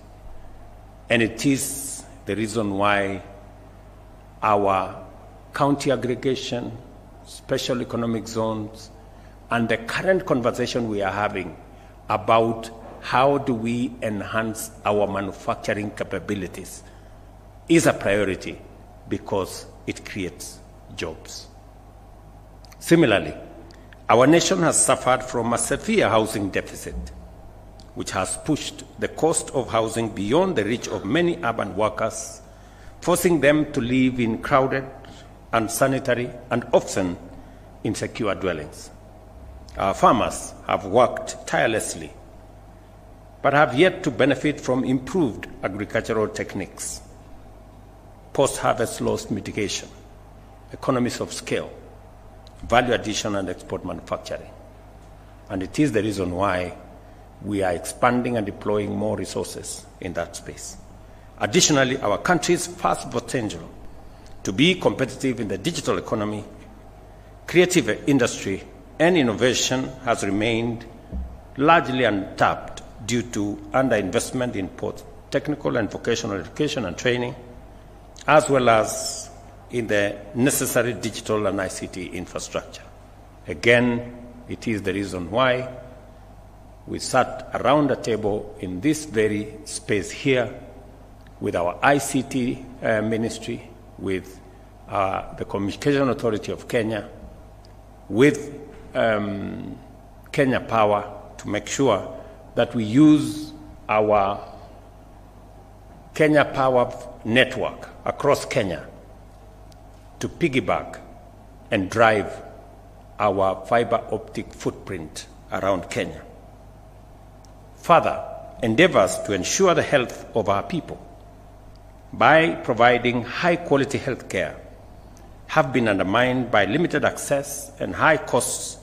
And it is the reason why our county aggregation, special economic zones, and the current conversation we are having about how do we enhance our manufacturing capabilities is a priority, because it creates jobs. Similarly, our nation has suffered from a severe housing deficit, which has pushed the cost of housing beyond the reach of many urban workers, forcing them to live in crowded, unsanitary, and often insecure dwellings. Our farmers have worked tirelessly, but have yet to benefit from improved agricultural techniques, post-harvest loss mitigation, economies of scale, value addition, and export manufacturing. And it is the reason why we are expanding and deploying more resources in that space. Additionally, our country's vast potential to be competitive in the digital economy, creative industry, and innovation has remained largely untapped due to underinvestment in both technical and vocational education and training, as well as in the necessary digital and ICT infrastructure. Again, it is the reason why we sat around a table in this very space here with our ICT ministry, with the Communication Authority of Kenya, with Kenya Power, to make sure that we use our Kenya Power network across Kenya to piggyback and drive our fiber optic footprint around Kenya. Further, endeavors to ensure the health of our people by providing high-quality health care have been undermined by limited access and high costs,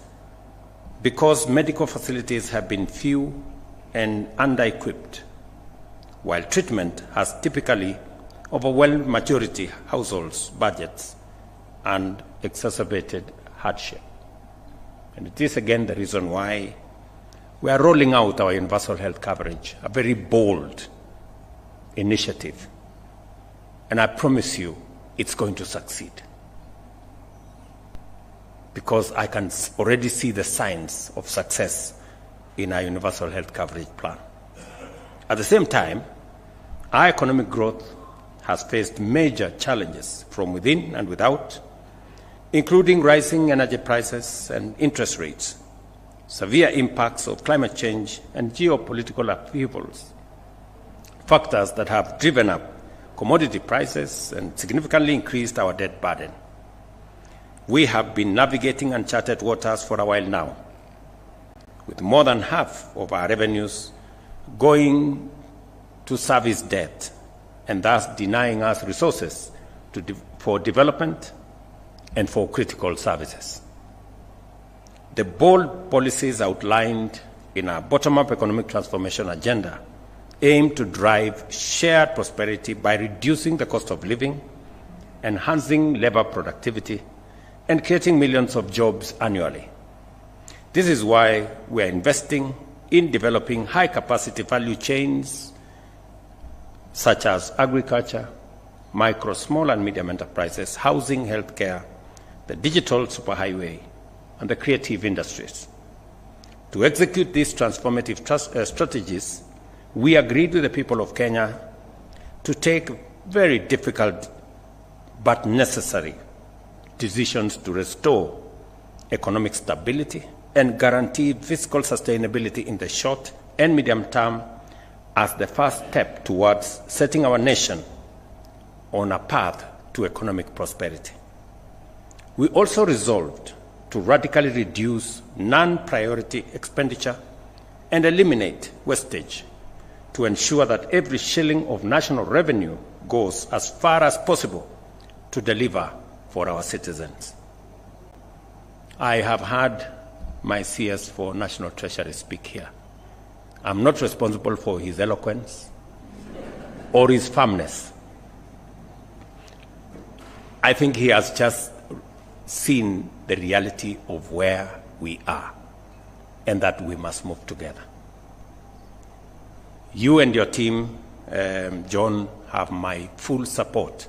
because medical facilities have been few and under-equipped, while treatment has typically overwhelmed majority households' budgets and exacerbated hardship. And it is again the reason why we are rolling out our universal health coverage, a very bold initiative. And I promise you, it's going to succeed, because I can already see the signs of success in our universal health coverage plan. At the same time, our economic growth has faced major challenges from within and without, including rising energy prices and interest rates, severe impacts of climate change, and geopolitical upheavals, factors that have driven up commodity prices and significantly increased our debt burden. We have been navigating uncharted waters for a while now, with more than half of our revenues going to service debt, and thus denying us resources for development and for critical services. The bold policies outlined in our bottom-up economic transformation agenda aim to drive shared prosperity by reducing the cost of living, enhancing labor productivity, and creating millions of jobs annually. This is why we are investing in developing high-capacity value chains such as agriculture, micro, small and medium enterprises, housing, healthcare, the digital superhighway, and the creative industries. To execute these transformative strategies, we agreed with the people of Kenya to take very difficult but necessary decisions to restore economic stability and guarantee fiscal sustainability in the short and medium term as the first step towards setting our nation on a path to economic prosperity. We also resolved to radically reduce non-priority expenditure and eliminate wastage to ensure that every shilling of national revenue goes as far as possible to deliver for our citizens. I have had my CS for National Treasury speak here. I'm not responsible for his eloquence or his firmness. I think he has just seen the reality of where we are and that we must move together. You and your team, John, have my full support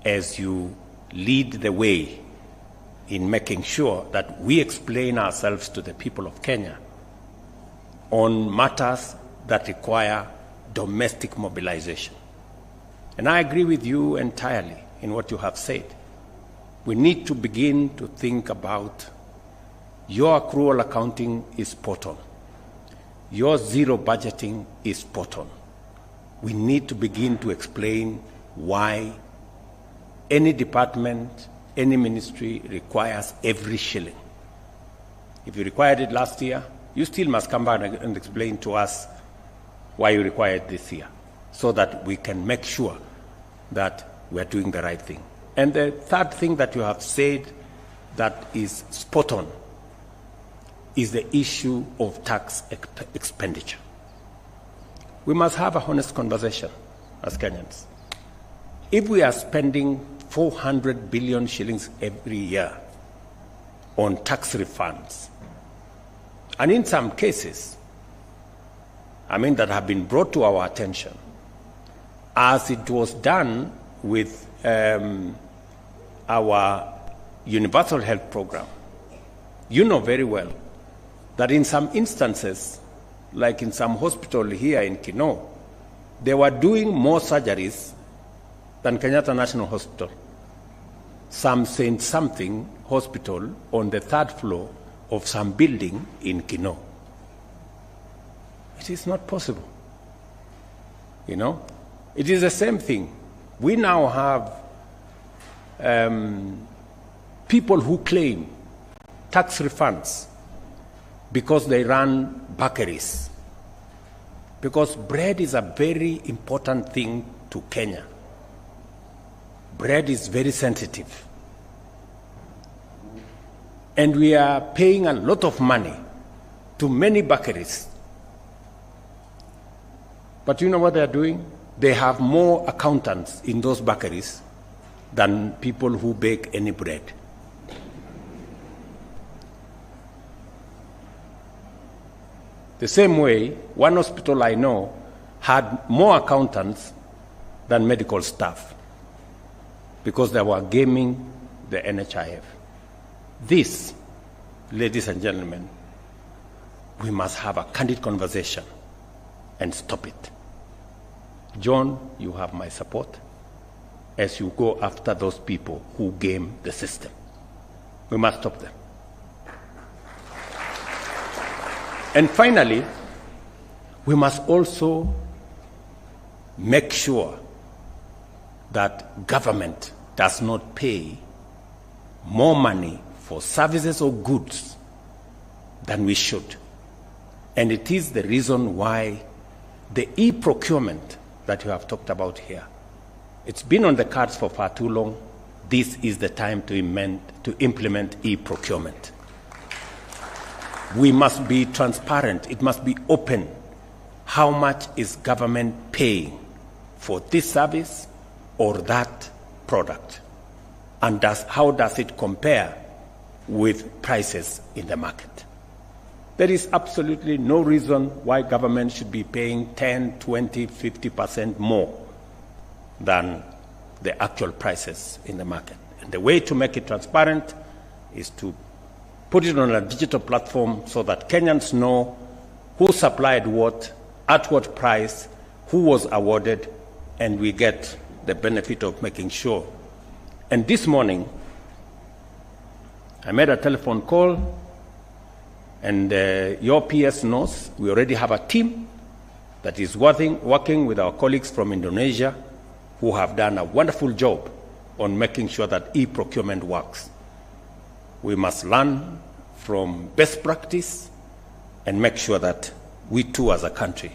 as you lead the way in making sure that we explain ourselves to the people of Kenya on matters that require domestic mobilization. And I agree with you entirely in what you have said. We need to begin to think about your accrual accounting is spot on. Your zero budgeting is spot on. We need to begin to explain why any department, any ministry requires every shilling. If you required it last year, you still must come back and explain to us why you require it this year, so that we can make sure that we are doing the right thing. And the third thing that you have said that is spot on is the issue of tax expenditure. We must have a honest conversation as Kenyans. If we are spending 400 billion shillings every year on tax refunds, and in some cases, that have been brought to our attention, as it was done with our universal health program, you know very well that in some instances, like in some hospital here in Kino, they were doing more surgeries than Kenyatta National Hospital. Some Saint something hospital on the third floor of some building in Kino. It is not possible. It is the same thing. We now have people who claim tax refunds because they run bakeries. Because bread is a very important thing to Kenya. Bread is very sensitive. And we are paying a lot of money to many bakeries. But you know what they are doing? They have more accountants in those bakeries than people who bake any bread. The same way, one hospital I know had more accountants than medical staff because they were gaming the NHIF. This, ladies and gentlemen, we must have a candid conversation and stop it. John, you have my support as you go after those people who game the system. We must stop them. And finally, we must also make sure that government does not pay more money for services or goods than we should. And it is the reason why the e-procurement that you have talked about here, it's been on the cards for far too long. This is the time to implement e-procurement. We must be transparent. It must be open. How much is government paying for this service or that product? And how does it compare with prices in the market? There is absolutely no reason why government should be paying 10, 20, 50% more than the actual prices in the market. And the way to make it transparent is to put it on a digital platform so that Kenyans know who supplied what, at what price, who was awarded, and we get the benefit of making sure. And this morning, I made a telephone call, and your PS knows we already have a team that is working with our colleagues from Indonesia who have done a wonderful job on making sure that e-procurement works. We must learn from best practice and make sure that we too as a country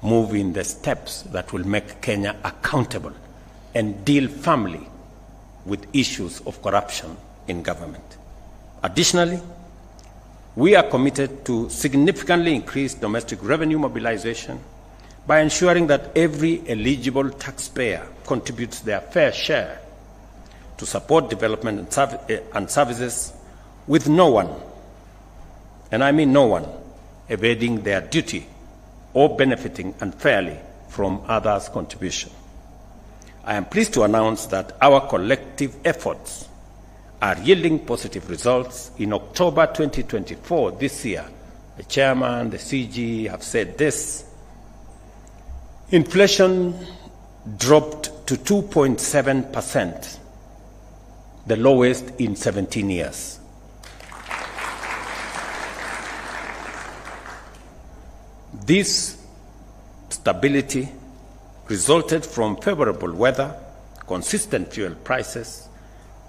move in the steps that will make Kenya accountable and deal firmly with issues of corruption in government. Additionally, we are committed to significantly increase domestic revenue mobilization by ensuring that every eligible taxpayer contributes their fair share to support development and services, with no one, and I mean no one, evading their duty or benefiting unfairly from others' contribution. I am pleased to announce that our collective efforts are yielding positive results. In October 2024, this year, the chairman, the CG have said this: inflation dropped to 2.7%, the lowest in 17 years. This stability resulted from favorable weather, consistent fuel prices,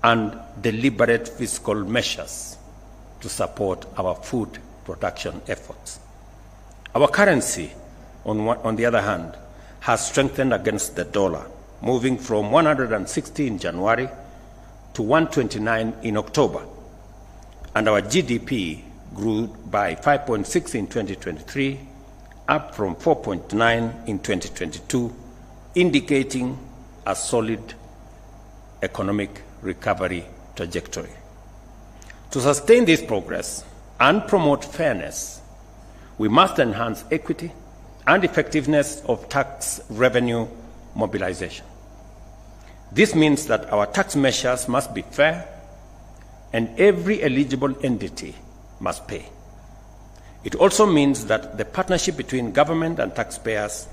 and deliberate fiscal measures to support our food production efforts. Our currency, on the other hand, has strengthened against the dollar, moving from 160 in January to 129 in October, and our GDP grew by 5.6 in 2023, up from 4.9 in 2022, indicating a solid economic recovery trajectory. To sustain this progress and promote fairness, we must enhance equity and effectiveness of tax revenue mobilization. This means that our tax measures must be fair and every eligible entity must pay. It also means that the partnership between government and taxpayers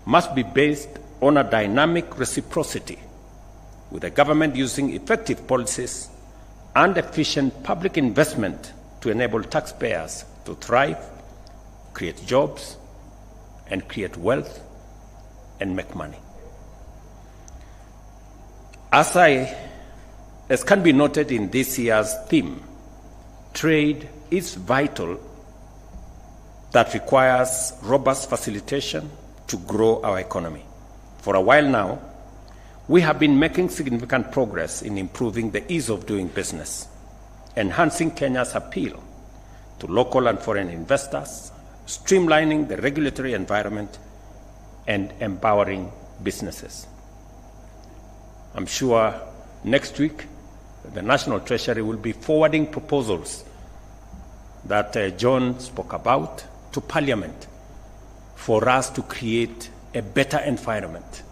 must be based on a dynamic reciprocity, with the government using effective policies and efficient public investment to enable taxpayers to thrive, create jobs, and create wealth and make money. As can be noted in this year's theme, trade is vital, that requires robust facilitation to grow our economy. For a while now, we have been making significant progress in improving the ease of doing business, enhancing Kenya's appeal to local and foreign investors, streamlining the regulatory environment, and empowering businesses. I'm sure next week, the National Treasury will be forwarding proposals that John spoke about to Parliament for us to create a better environment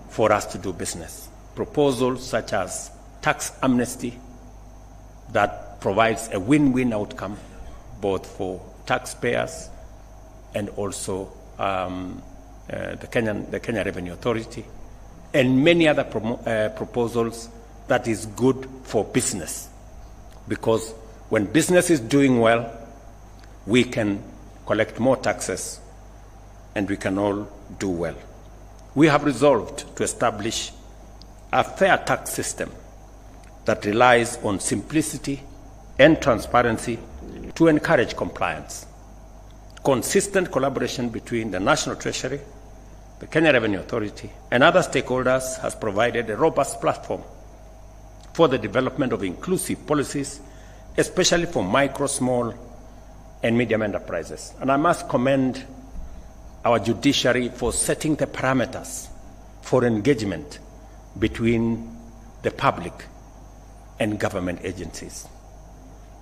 for us to do business. Proposals such as tax amnesty that provides a win-win outcome both for taxpayers and also the Kenya Revenue Authority, and many other proposals that is good for business. Because when business is doing well, we can collect more taxes and we can all do well. We have resolved to establish a fair tax system that relies on simplicity and transparency to encourage compliance. Consistent collaboration between the National Treasury, the Kenya Revenue Authority, and other stakeholders has provided a robust platform for the development of inclusive policies, especially for micro, small, and medium enterprises. And I must commend our judiciary for setting the parameters for engagement between the public and government agencies.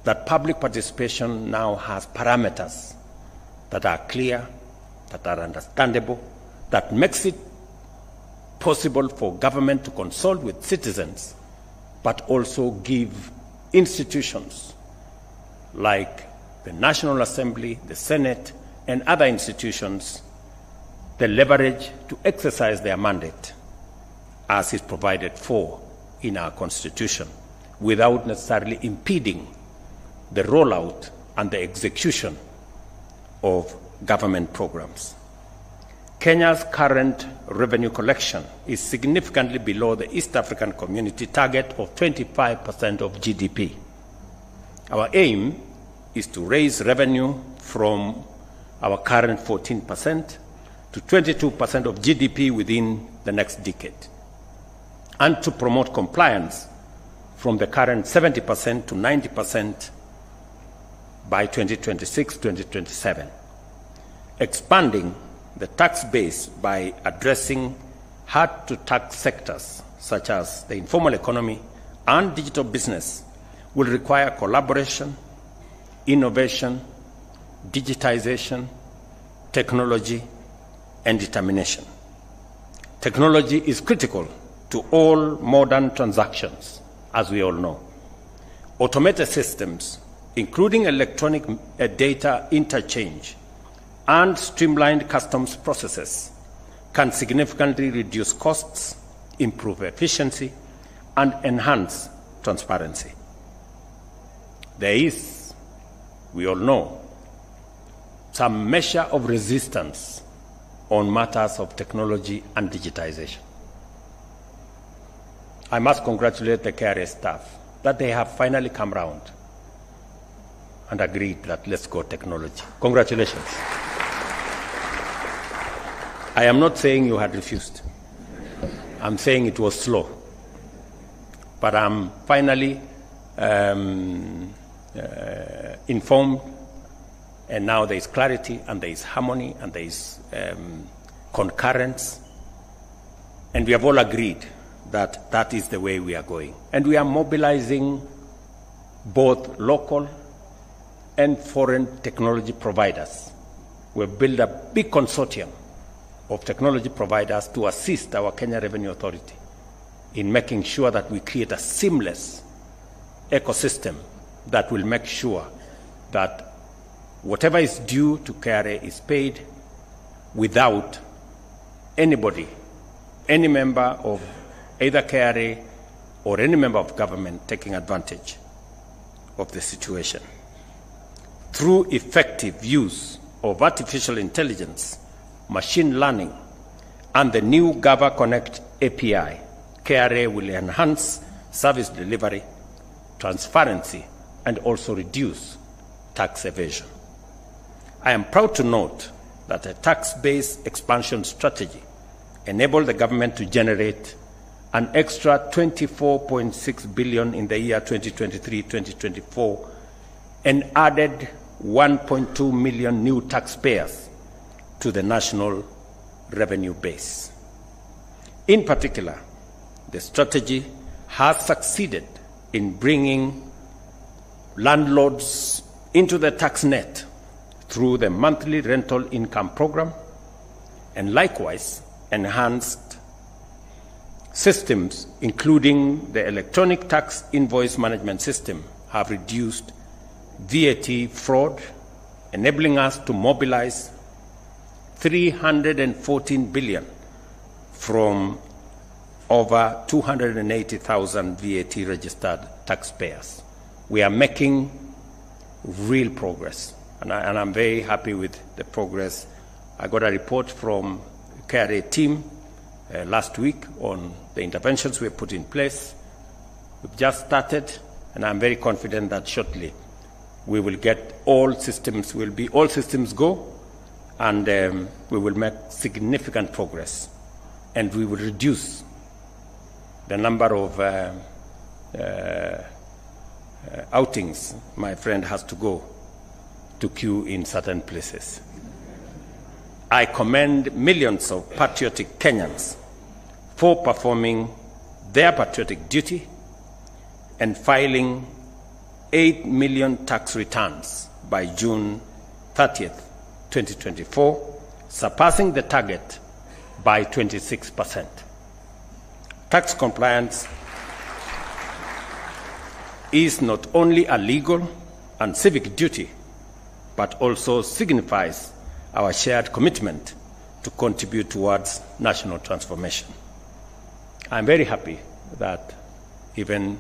that public participation now has parameters that are clear, that are understandable, that makes it possible for government to consult with citizens, but also give institutions like the National Assembly, the Senate, and other institutions the leverage to exercise their mandate as is provided for in our Constitution, without necessarily impeding the rollout and the execution of government programs. Kenya's current revenue collection is significantly below the East African Community target of 25% of GDP. Our aim is to raise revenue from our current 14% to 22% of GDP within the next decade, and to promote compliance from the current 70% to 90% by 2026-2027, expanding the tax base by addressing hard-to-tax sectors such as the informal economy and digital business will require collaboration, innovation, digitization, technology, and determination. Technology is critical to all modern transactions, as we all know. Automated systems, including electronic data interchange and streamlined customs processes, can significantly reduce costs, improve efficiency, and enhance transparency. There is, we all know, some measure of resistance on matters of technology and digitization. I must congratulate the KRA staff that they have finally come round and agreed that let's go technology. Congratulations. I am not saying you had refused. I'm saying it was slow. But I'm finally informed, and now there is clarity, and there is harmony, and there is concurrence, and we have all agreed that that is the way we are going. And we are mobilizing both local and foreign technology providers. We've built a big consortium of technology providers to assist our Kenya Revenue Authority in making sure that we create a seamless ecosystem that will make sure that whatever is due to KRA is paid without anybody, any member of either KRA or any member of government taking advantage of the situation. Through effective use of artificial intelligence, machine learning, and the new Gava Connect API, KRA will enhance service delivery, transparency, and also reduce tax evasion. I am proud to note that a tax-based expansion strategy enabled the government to generate an extra 24.6 billion in the year 2023-2024 and added 1.2 million new taxpayers to the national revenue base. In particular, the strategy has succeeded in bringing landlords into the tax net through the monthly rental income program, and likewise enhanced systems, including the electronic tax invoice management system, have reduced VAT fraud, enabling us to mobilize 314 billion from over 280,000 VAT registered taxpayers. We are making real progress, and I'm very happy with the progress. I got a report from the KRA team last week on the interventions we have put in place. We've just started, and I'm very confident that shortly we will get all systems go, and we will make significant progress, and we will reduce the number of outings my friend has to go to queue in certain places. I commend millions of patriotic Kenyans for performing their patriotic duty and filing 8 million tax returns by June 30th, 2024, surpassing the target by 26%. Tax compliance is not only a legal and civic duty, but also signifies our shared commitment to contribute towards national transformation. I'm very happy that even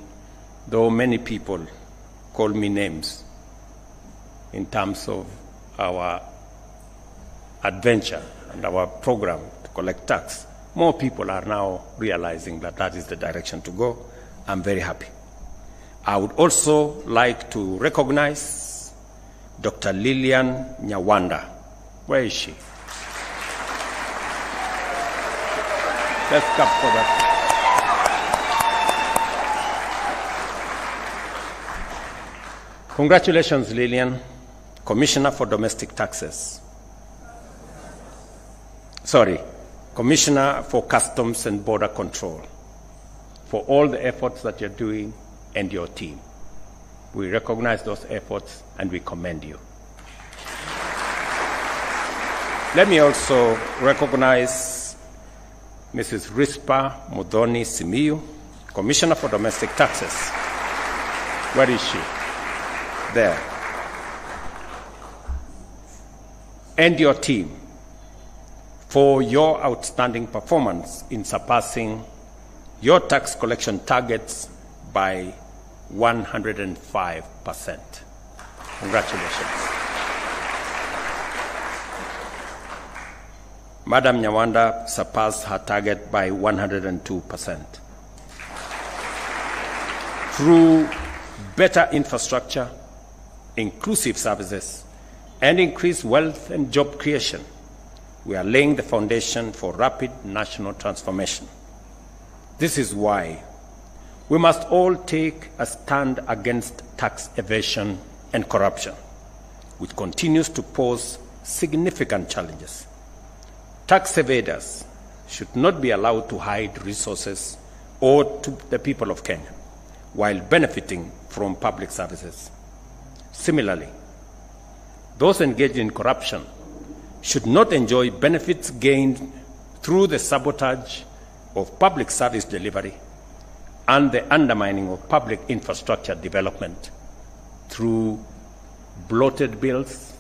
though many people call me names in terms of our adventure and our program to collect tax, more people are now realizing that that is the direction to go. I'm very happy. I would also like to recognize Dr. Lilian Nyawanda. Where is she? Let's clap for that. Congratulations, Lilian, Commissioner for Domestic Taxes. Commissioner for Customs and Border Control, for all the efforts that you're doing and your team. We recognize those efforts and we commend you. Let me also recognize Mrs. Rispa Mudhoni Simiyu, Commissioner for Domestic Taxes. Where is she? There. And your team for your outstanding performance in surpassing your tax collection targets by 105%. Congratulations. Madam Nyawanda surpassed her target by 102%. Through better infrastructure, inclusive services, and increased wealth and job creation, we are laying the foundation for rapid national transformation. This is why we must all take a stand against tax evasion and corruption, which continues to pose significant challenges. Tax evaders should not be allowed to hide resources owed to the people of Kenya while benefiting from public services. Similarly, those engaged in corruption should not enjoy benefits gained through the sabotage of public service delivery and the undermining of public infrastructure development through bloated bills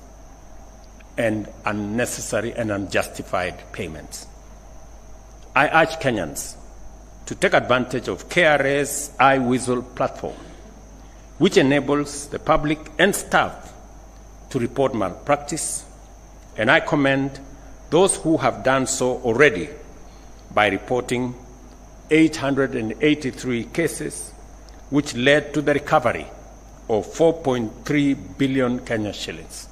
and unnecessary and unjustified payments. I urge Kenyans to take advantage of KRA's iWhistle platform, which enables the public and staff to report malpractice, and I commend those who have done so already by reporting 883 cases, which led to the recovery of 4.3 billion Kenya shillings.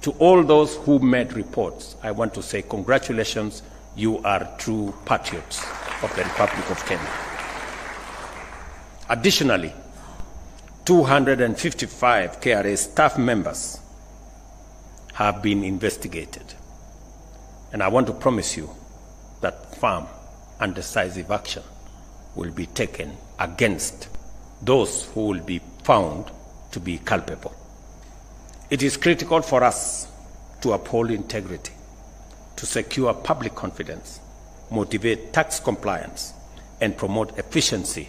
To all those who made reports, I want to say congratulations, you are true patriots of the Republic of Kenya. Additionally, 255 KRA staff members have been investigated. And I want to promise you that firm and decisive action will be taken against those who will be found to be culpable. It is critical for us to uphold integrity, to secure public confidence, motivate tax compliance, and promote efficiency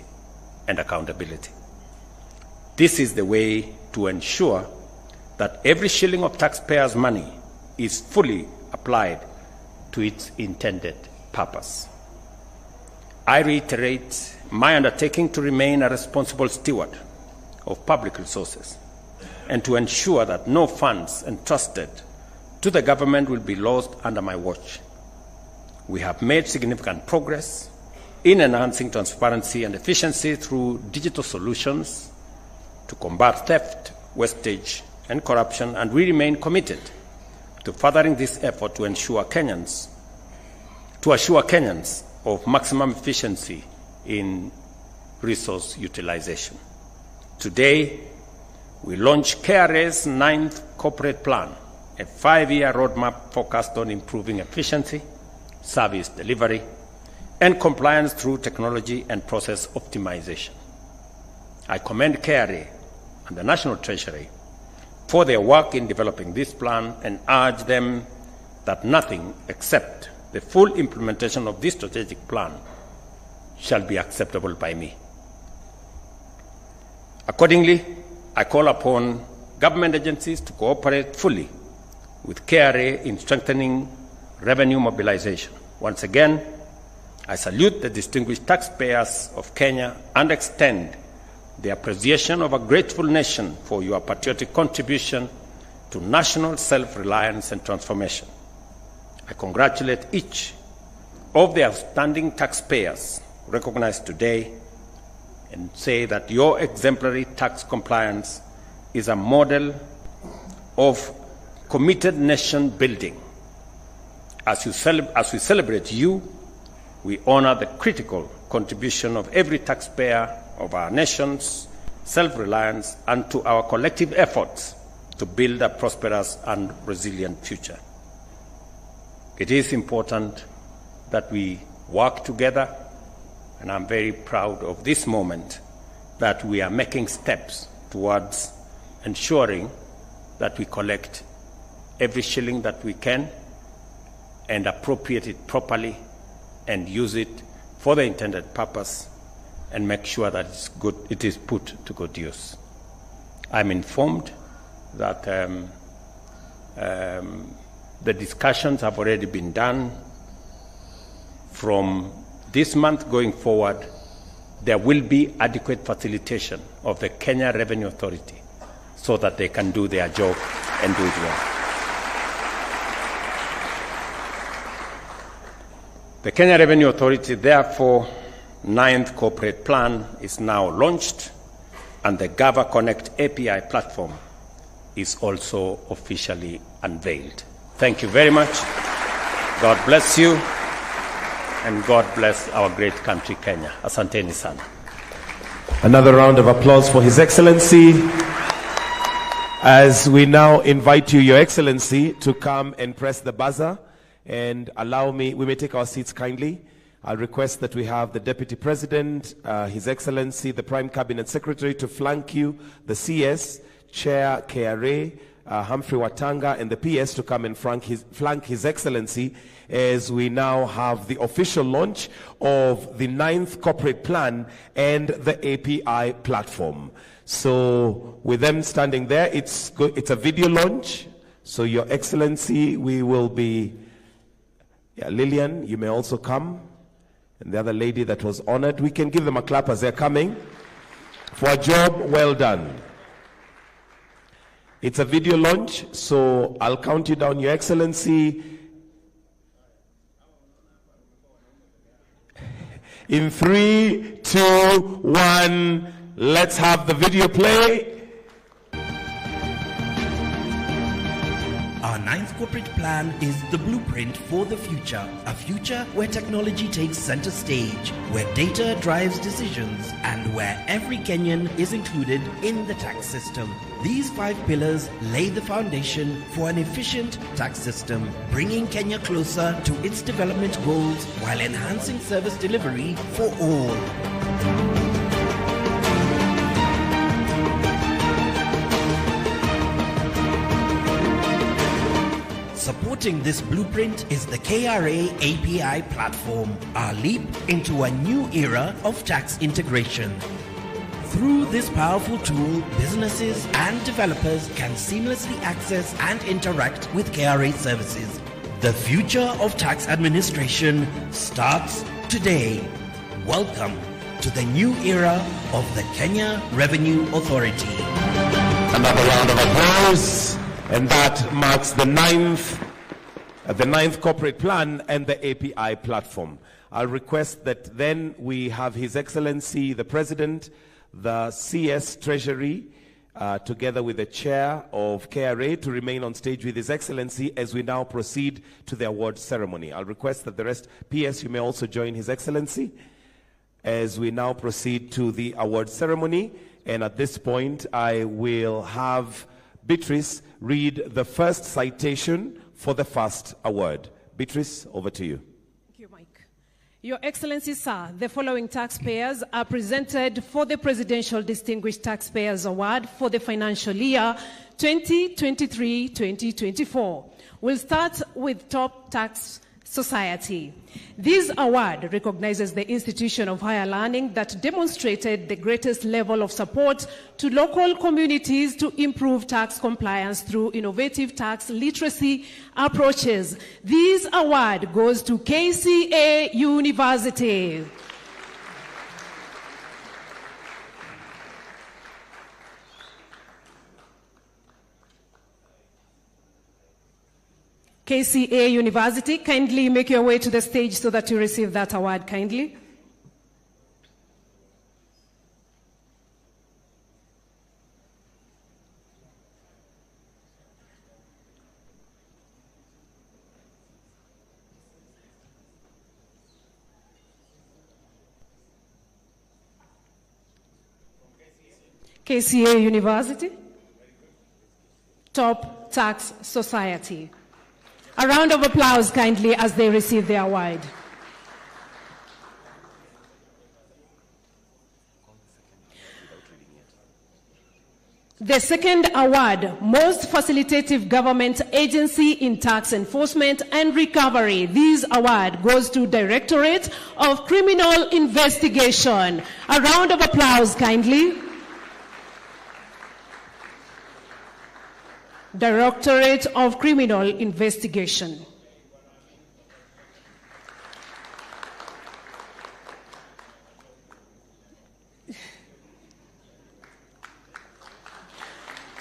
and accountability. This is the way to ensure that every shilling of taxpayers' money is fully applied to its intended purpose. I reiterate my undertaking to remain a responsible steward of public resources and to ensure that no funds entrusted to the government will be lost under my watch. We have made significant progress in enhancing transparency and efficiency through digital solutions to combat theft, wastage, and corruption, and we remain committed to furthering this effort to assure Kenyans of maximum efficiency in resource utilization. Today, we launch KRA's 9th corporate plan, a 5-year roadmap focused on improving efficiency, service delivery, and compliance through technology and process optimization. I commend KRA and the National Treasury for their work in developing this plan and urge them that nothing except the full implementation of this strategic plan shall be acceptable by me. Accordingly, I call upon government agencies to cooperate fully with KRA in strengthening revenue mobilization. Once again, I salute the distinguished taxpayers of Kenya and extend the appreciation of a grateful nation for your patriotic contribution to national self-reliance and transformation. I congratulate each of the outstanding taxpayers recognized today and say that your exemplary tax compliance is a model of committed nation building. As we celebrate you, we honor the critical contribution of every taxpayer of our nation's self-reliance and to our collective efforts to build a prosperous and resilient future. It is important that we work together, and I'm very proud of this moment that we are making steps towards ensuring that we collect every shilling that we can and appropriate it properly and use it for the intended purpose and make sure that it is put to good use. I'm informed that the discussions have already been done. From this month going forward, there will be adequate facilitation of the Kenya Revenue Authority so that they can do their job and do it well. The Kenya Revenue Authority, therefore, 9th corporate plan is now launched, and the Gava Connect API platform is also officially unveiled. Thank you very much. God bless you, and God bless our great country, Kenya. Asanteni sana. Another round of applause for His Excellency. As we now invite you, Your Excellency, to come and press the buzzer and allow me, we may take our seats kindly. I'll request that we have the Deputy President, His Excellency, the Prime Cabinet Secretary to flank you, the CS, Chair KRA, Humphrey Watanga, and the PS to come and flank His Excellency as we now have the official launch of the 9th corporate plan and the API platform. So with them standing there, it's a video launch. So Your Excellency, we will be, Lillian, you may also come. And the other lady that was honored, we can give them a clap as they're coming for a job well done. It's a video launch, so I'll count you down, Your Excellency. In 3, 2, 1, let's have the video play. Our 9th corporate plan is the blueprint for the future. A future where technology takes center stage, where data drives decisions, and where every Kenyan is included in the tax system. These 5 pillars lay the foundation for an efficient tax system, bringing Kenya closer to its development goals while enhancing service delivery for all. Supporting this blueprint is the KRA API platform, our leap into a new era of tax integration. Through this powerful tool, businesses and developers can seamlessly access and interact with KRA services. The future of tax administration starts today. Welcome to the new era of the Kenya Revenue Authority. Another round of applause. And that marks the 9th corporate plan and the API platform. I'll request that then we have His Excellency, the President, the CS Treasury, together with the Chair of KRA to remain on stage with His Excellency as we now proceed to the award ceremony. I'll request that the rest, PS, you may also join His Excellency as we now proceed to the award ceremony. And at this point, I will have Beatrice read the first citation for the first award. Beatrice, over to you. Thank you, Mike. Your Excellency, sir, the following taxpayers are presented for the Presidential Distinguished Taxpayers Award for the financial year 2023-2024. We'll start with Top Tax Society. This award recognizes the institution of higher learning that demonstrated the greatest level of support to local communities to improve tax compliance through innovative tax literacy approaches. This award goes to KCA University. KCA University, kindly make your way to the stage so that you receive that award kindly. KCA University, Top Tax Society. A round of applause kindly as they receive the award. The second award, Most Facilitative Government Agency in Tax Enforcement and Recovery. This award goes to Directorate of Criminal Investigation. A round of applause kindly. Directorate of Criminal Investigation.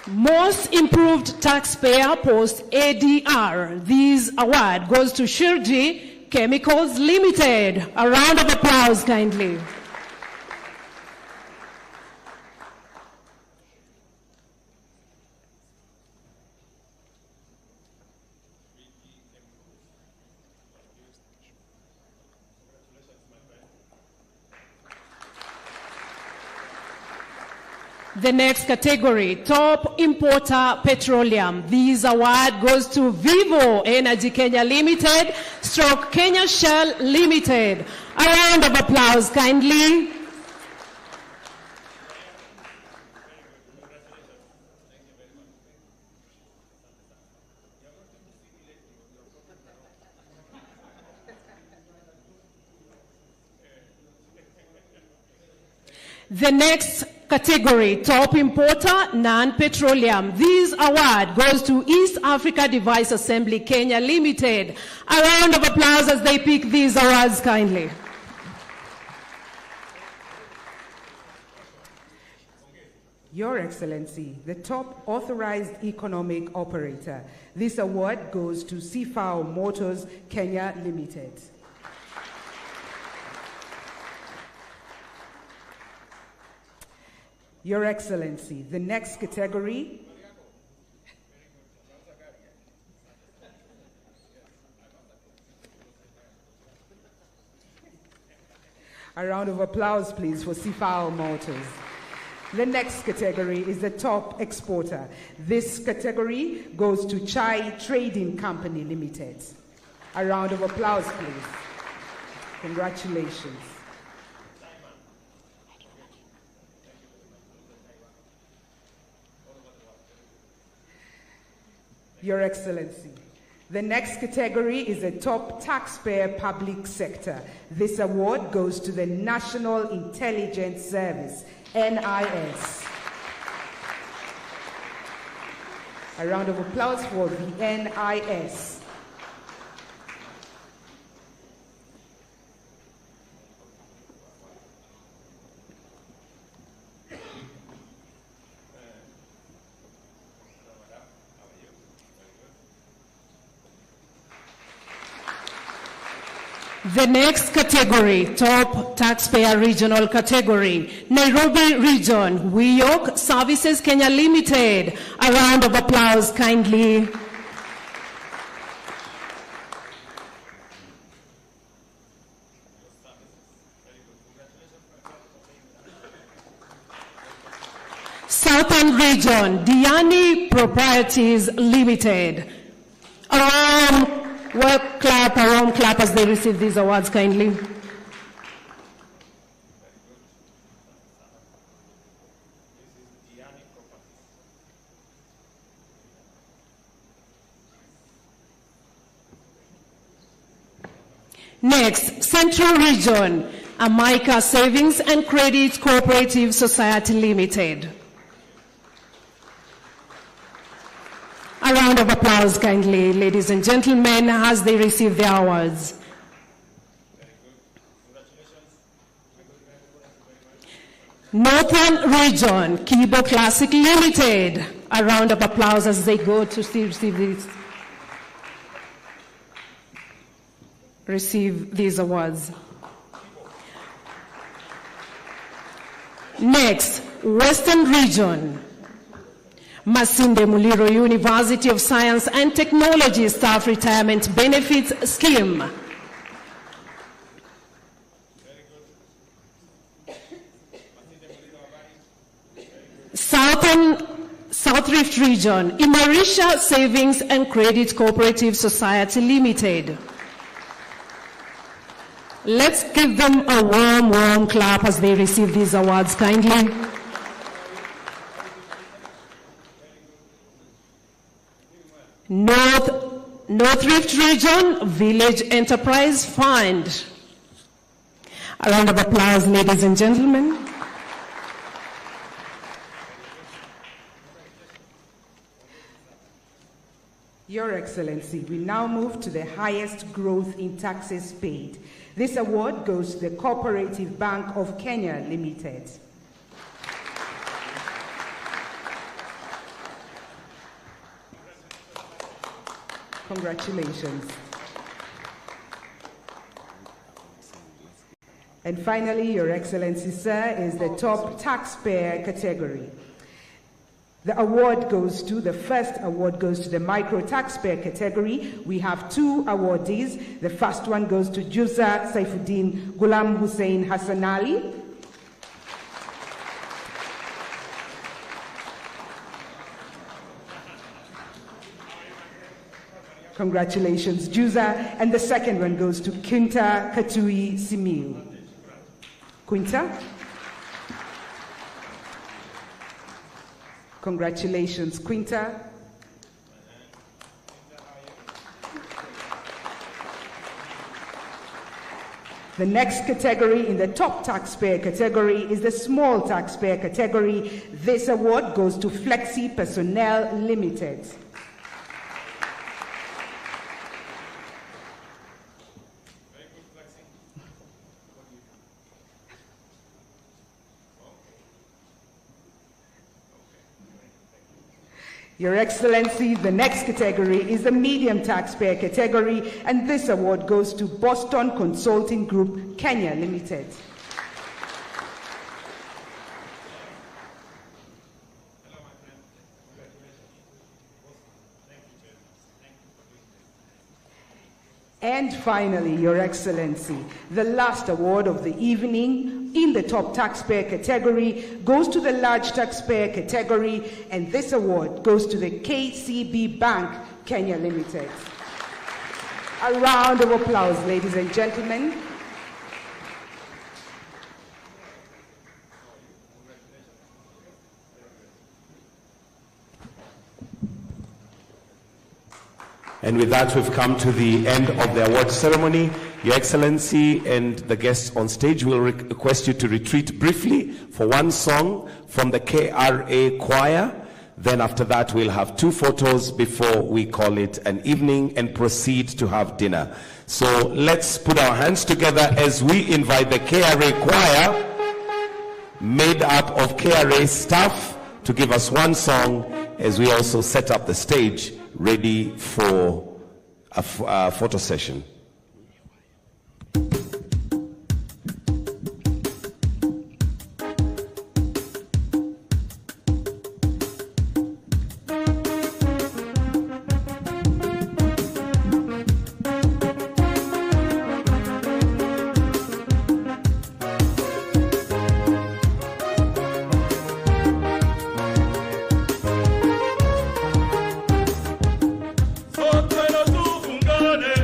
Most Improved Taxpayer Post ADR. This award goes to Shirji Chemicals Limited. A round of applause kindly. The next category, Top Importer Petroleum. This award goes to Vivo Energy Kenya Limited, stroke Kenya Shell Limited. A round of applause kindly. The next category, Top Importer, Non-Petroleum. This award goes to East Africa Device Assembly Kenya Limited. A round of applause as they pick these awards kindly. Your Excellency, the Top Authorized Economic Operator. This award goes to Sifao Motors Kenya Limited. Your Excellency, the next category, a round of applause please for Sifao Motors. The next category is the Top Exporter. This category goes to Chai Trading Company Limited. A round of applause please. Congratulations. Your Excellency, the next category is the Top Taxpayer Public Sector. This award goes to the National Intelligence Service, NIS. A round of applause for the NIS. The next category, Top Taxpayer Regional Category, Nairobi Region, Wiyok Services Kenya Limited. A round of applause kindly. Southern Region, Diani Properties Limited. A warm clap as they receive these awards kindly. Next, Central Region, Amaica Savings and Credit Cooperative Society Limited. A round of applause kindly, ladies and gentlemen, as they receive their awards. Northern Region, Kibo Classic Limited. A round of applause as they go to receive these awards. Next, Western Region, Masinde Muliro University of Science and Technology Staff Retirement Benefits Scheme. South Rift Region, Imarisha Savings and Credit Cooperative Society Limited. Let's give them a warm, warm clap as they receive these awards kindly. North Rift Region, Village Enterprise Fund. A round of applause, ladies and gentlemen. Your Excellency, we now move to the highest growth in taxes paid. This award goes to the Cooperative Bank of Kenya Limited. Congratulations. And finally, Your Excellency, sir, is the top taxpayer category. The first award goes to the micro taxpayer category. We have two awardees. The first one goes to Juza Saifuddin Ghulam Hussein Hassan Ali. Congratulations, Juza. And the second one goes to Kinta Katui Simiu. Quinta. Congratulations, Quinta. The next category in the top taxpayer category is the small taxpayer category. This award goes to Flexi Personnel Limited. Your Excellency, the next category is the medium taxpayer category, and this award goes to Boston Consulting Group, Kenya Limited. And finally, Your Excellency, the last award of the evening in the top taxpayer category goes to the large taxpayer category, and this award goes to the KCB Bank, Kenya Limited. A round of applause, ladies and gentlemen. And with that, we've come to the end of the award ceremony. Your Excellency and the guests on stage will request you to retreat briefly for one song from the KRA choir. Then after that, we'll have two photos before we call it an evening and proceed to have dinner. So let's put our hands together as we invite the KRA choir, made up of KRA staff, to give us one song as we also set up the stage ready for a photo session. Sote no tufungane,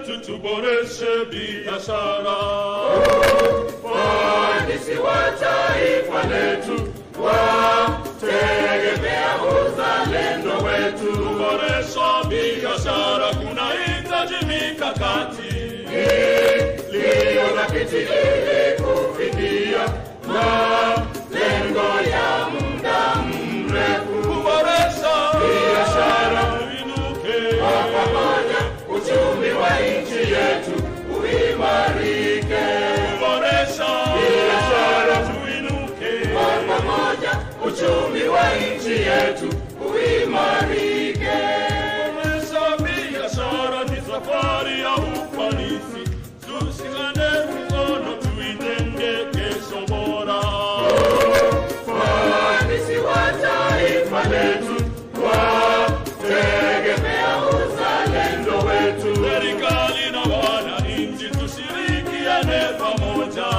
yetu tuboreshe biashara. Waandishi wa taifa letu wategemea uzalendo wetu. Kuboresha biashara kunahitaji mikakati iliyodhabiti ili kufikia malengo ya muda mrefu. Kuboresha biashara tuinuke kwa pamoja, uchumi wa nchi yetu uimarike. Kuboresha biashara tuinuke kwa pamoja, uchumi wa nchi yetu uimarike. Kuboresha biashara ni safari ya ufanisi. Tushikane mkono tuitenge kesho bora. Waandishi wa taifa letu wategemea uzalendo wetu. Serikali na wananchi tushirikiane pamoja.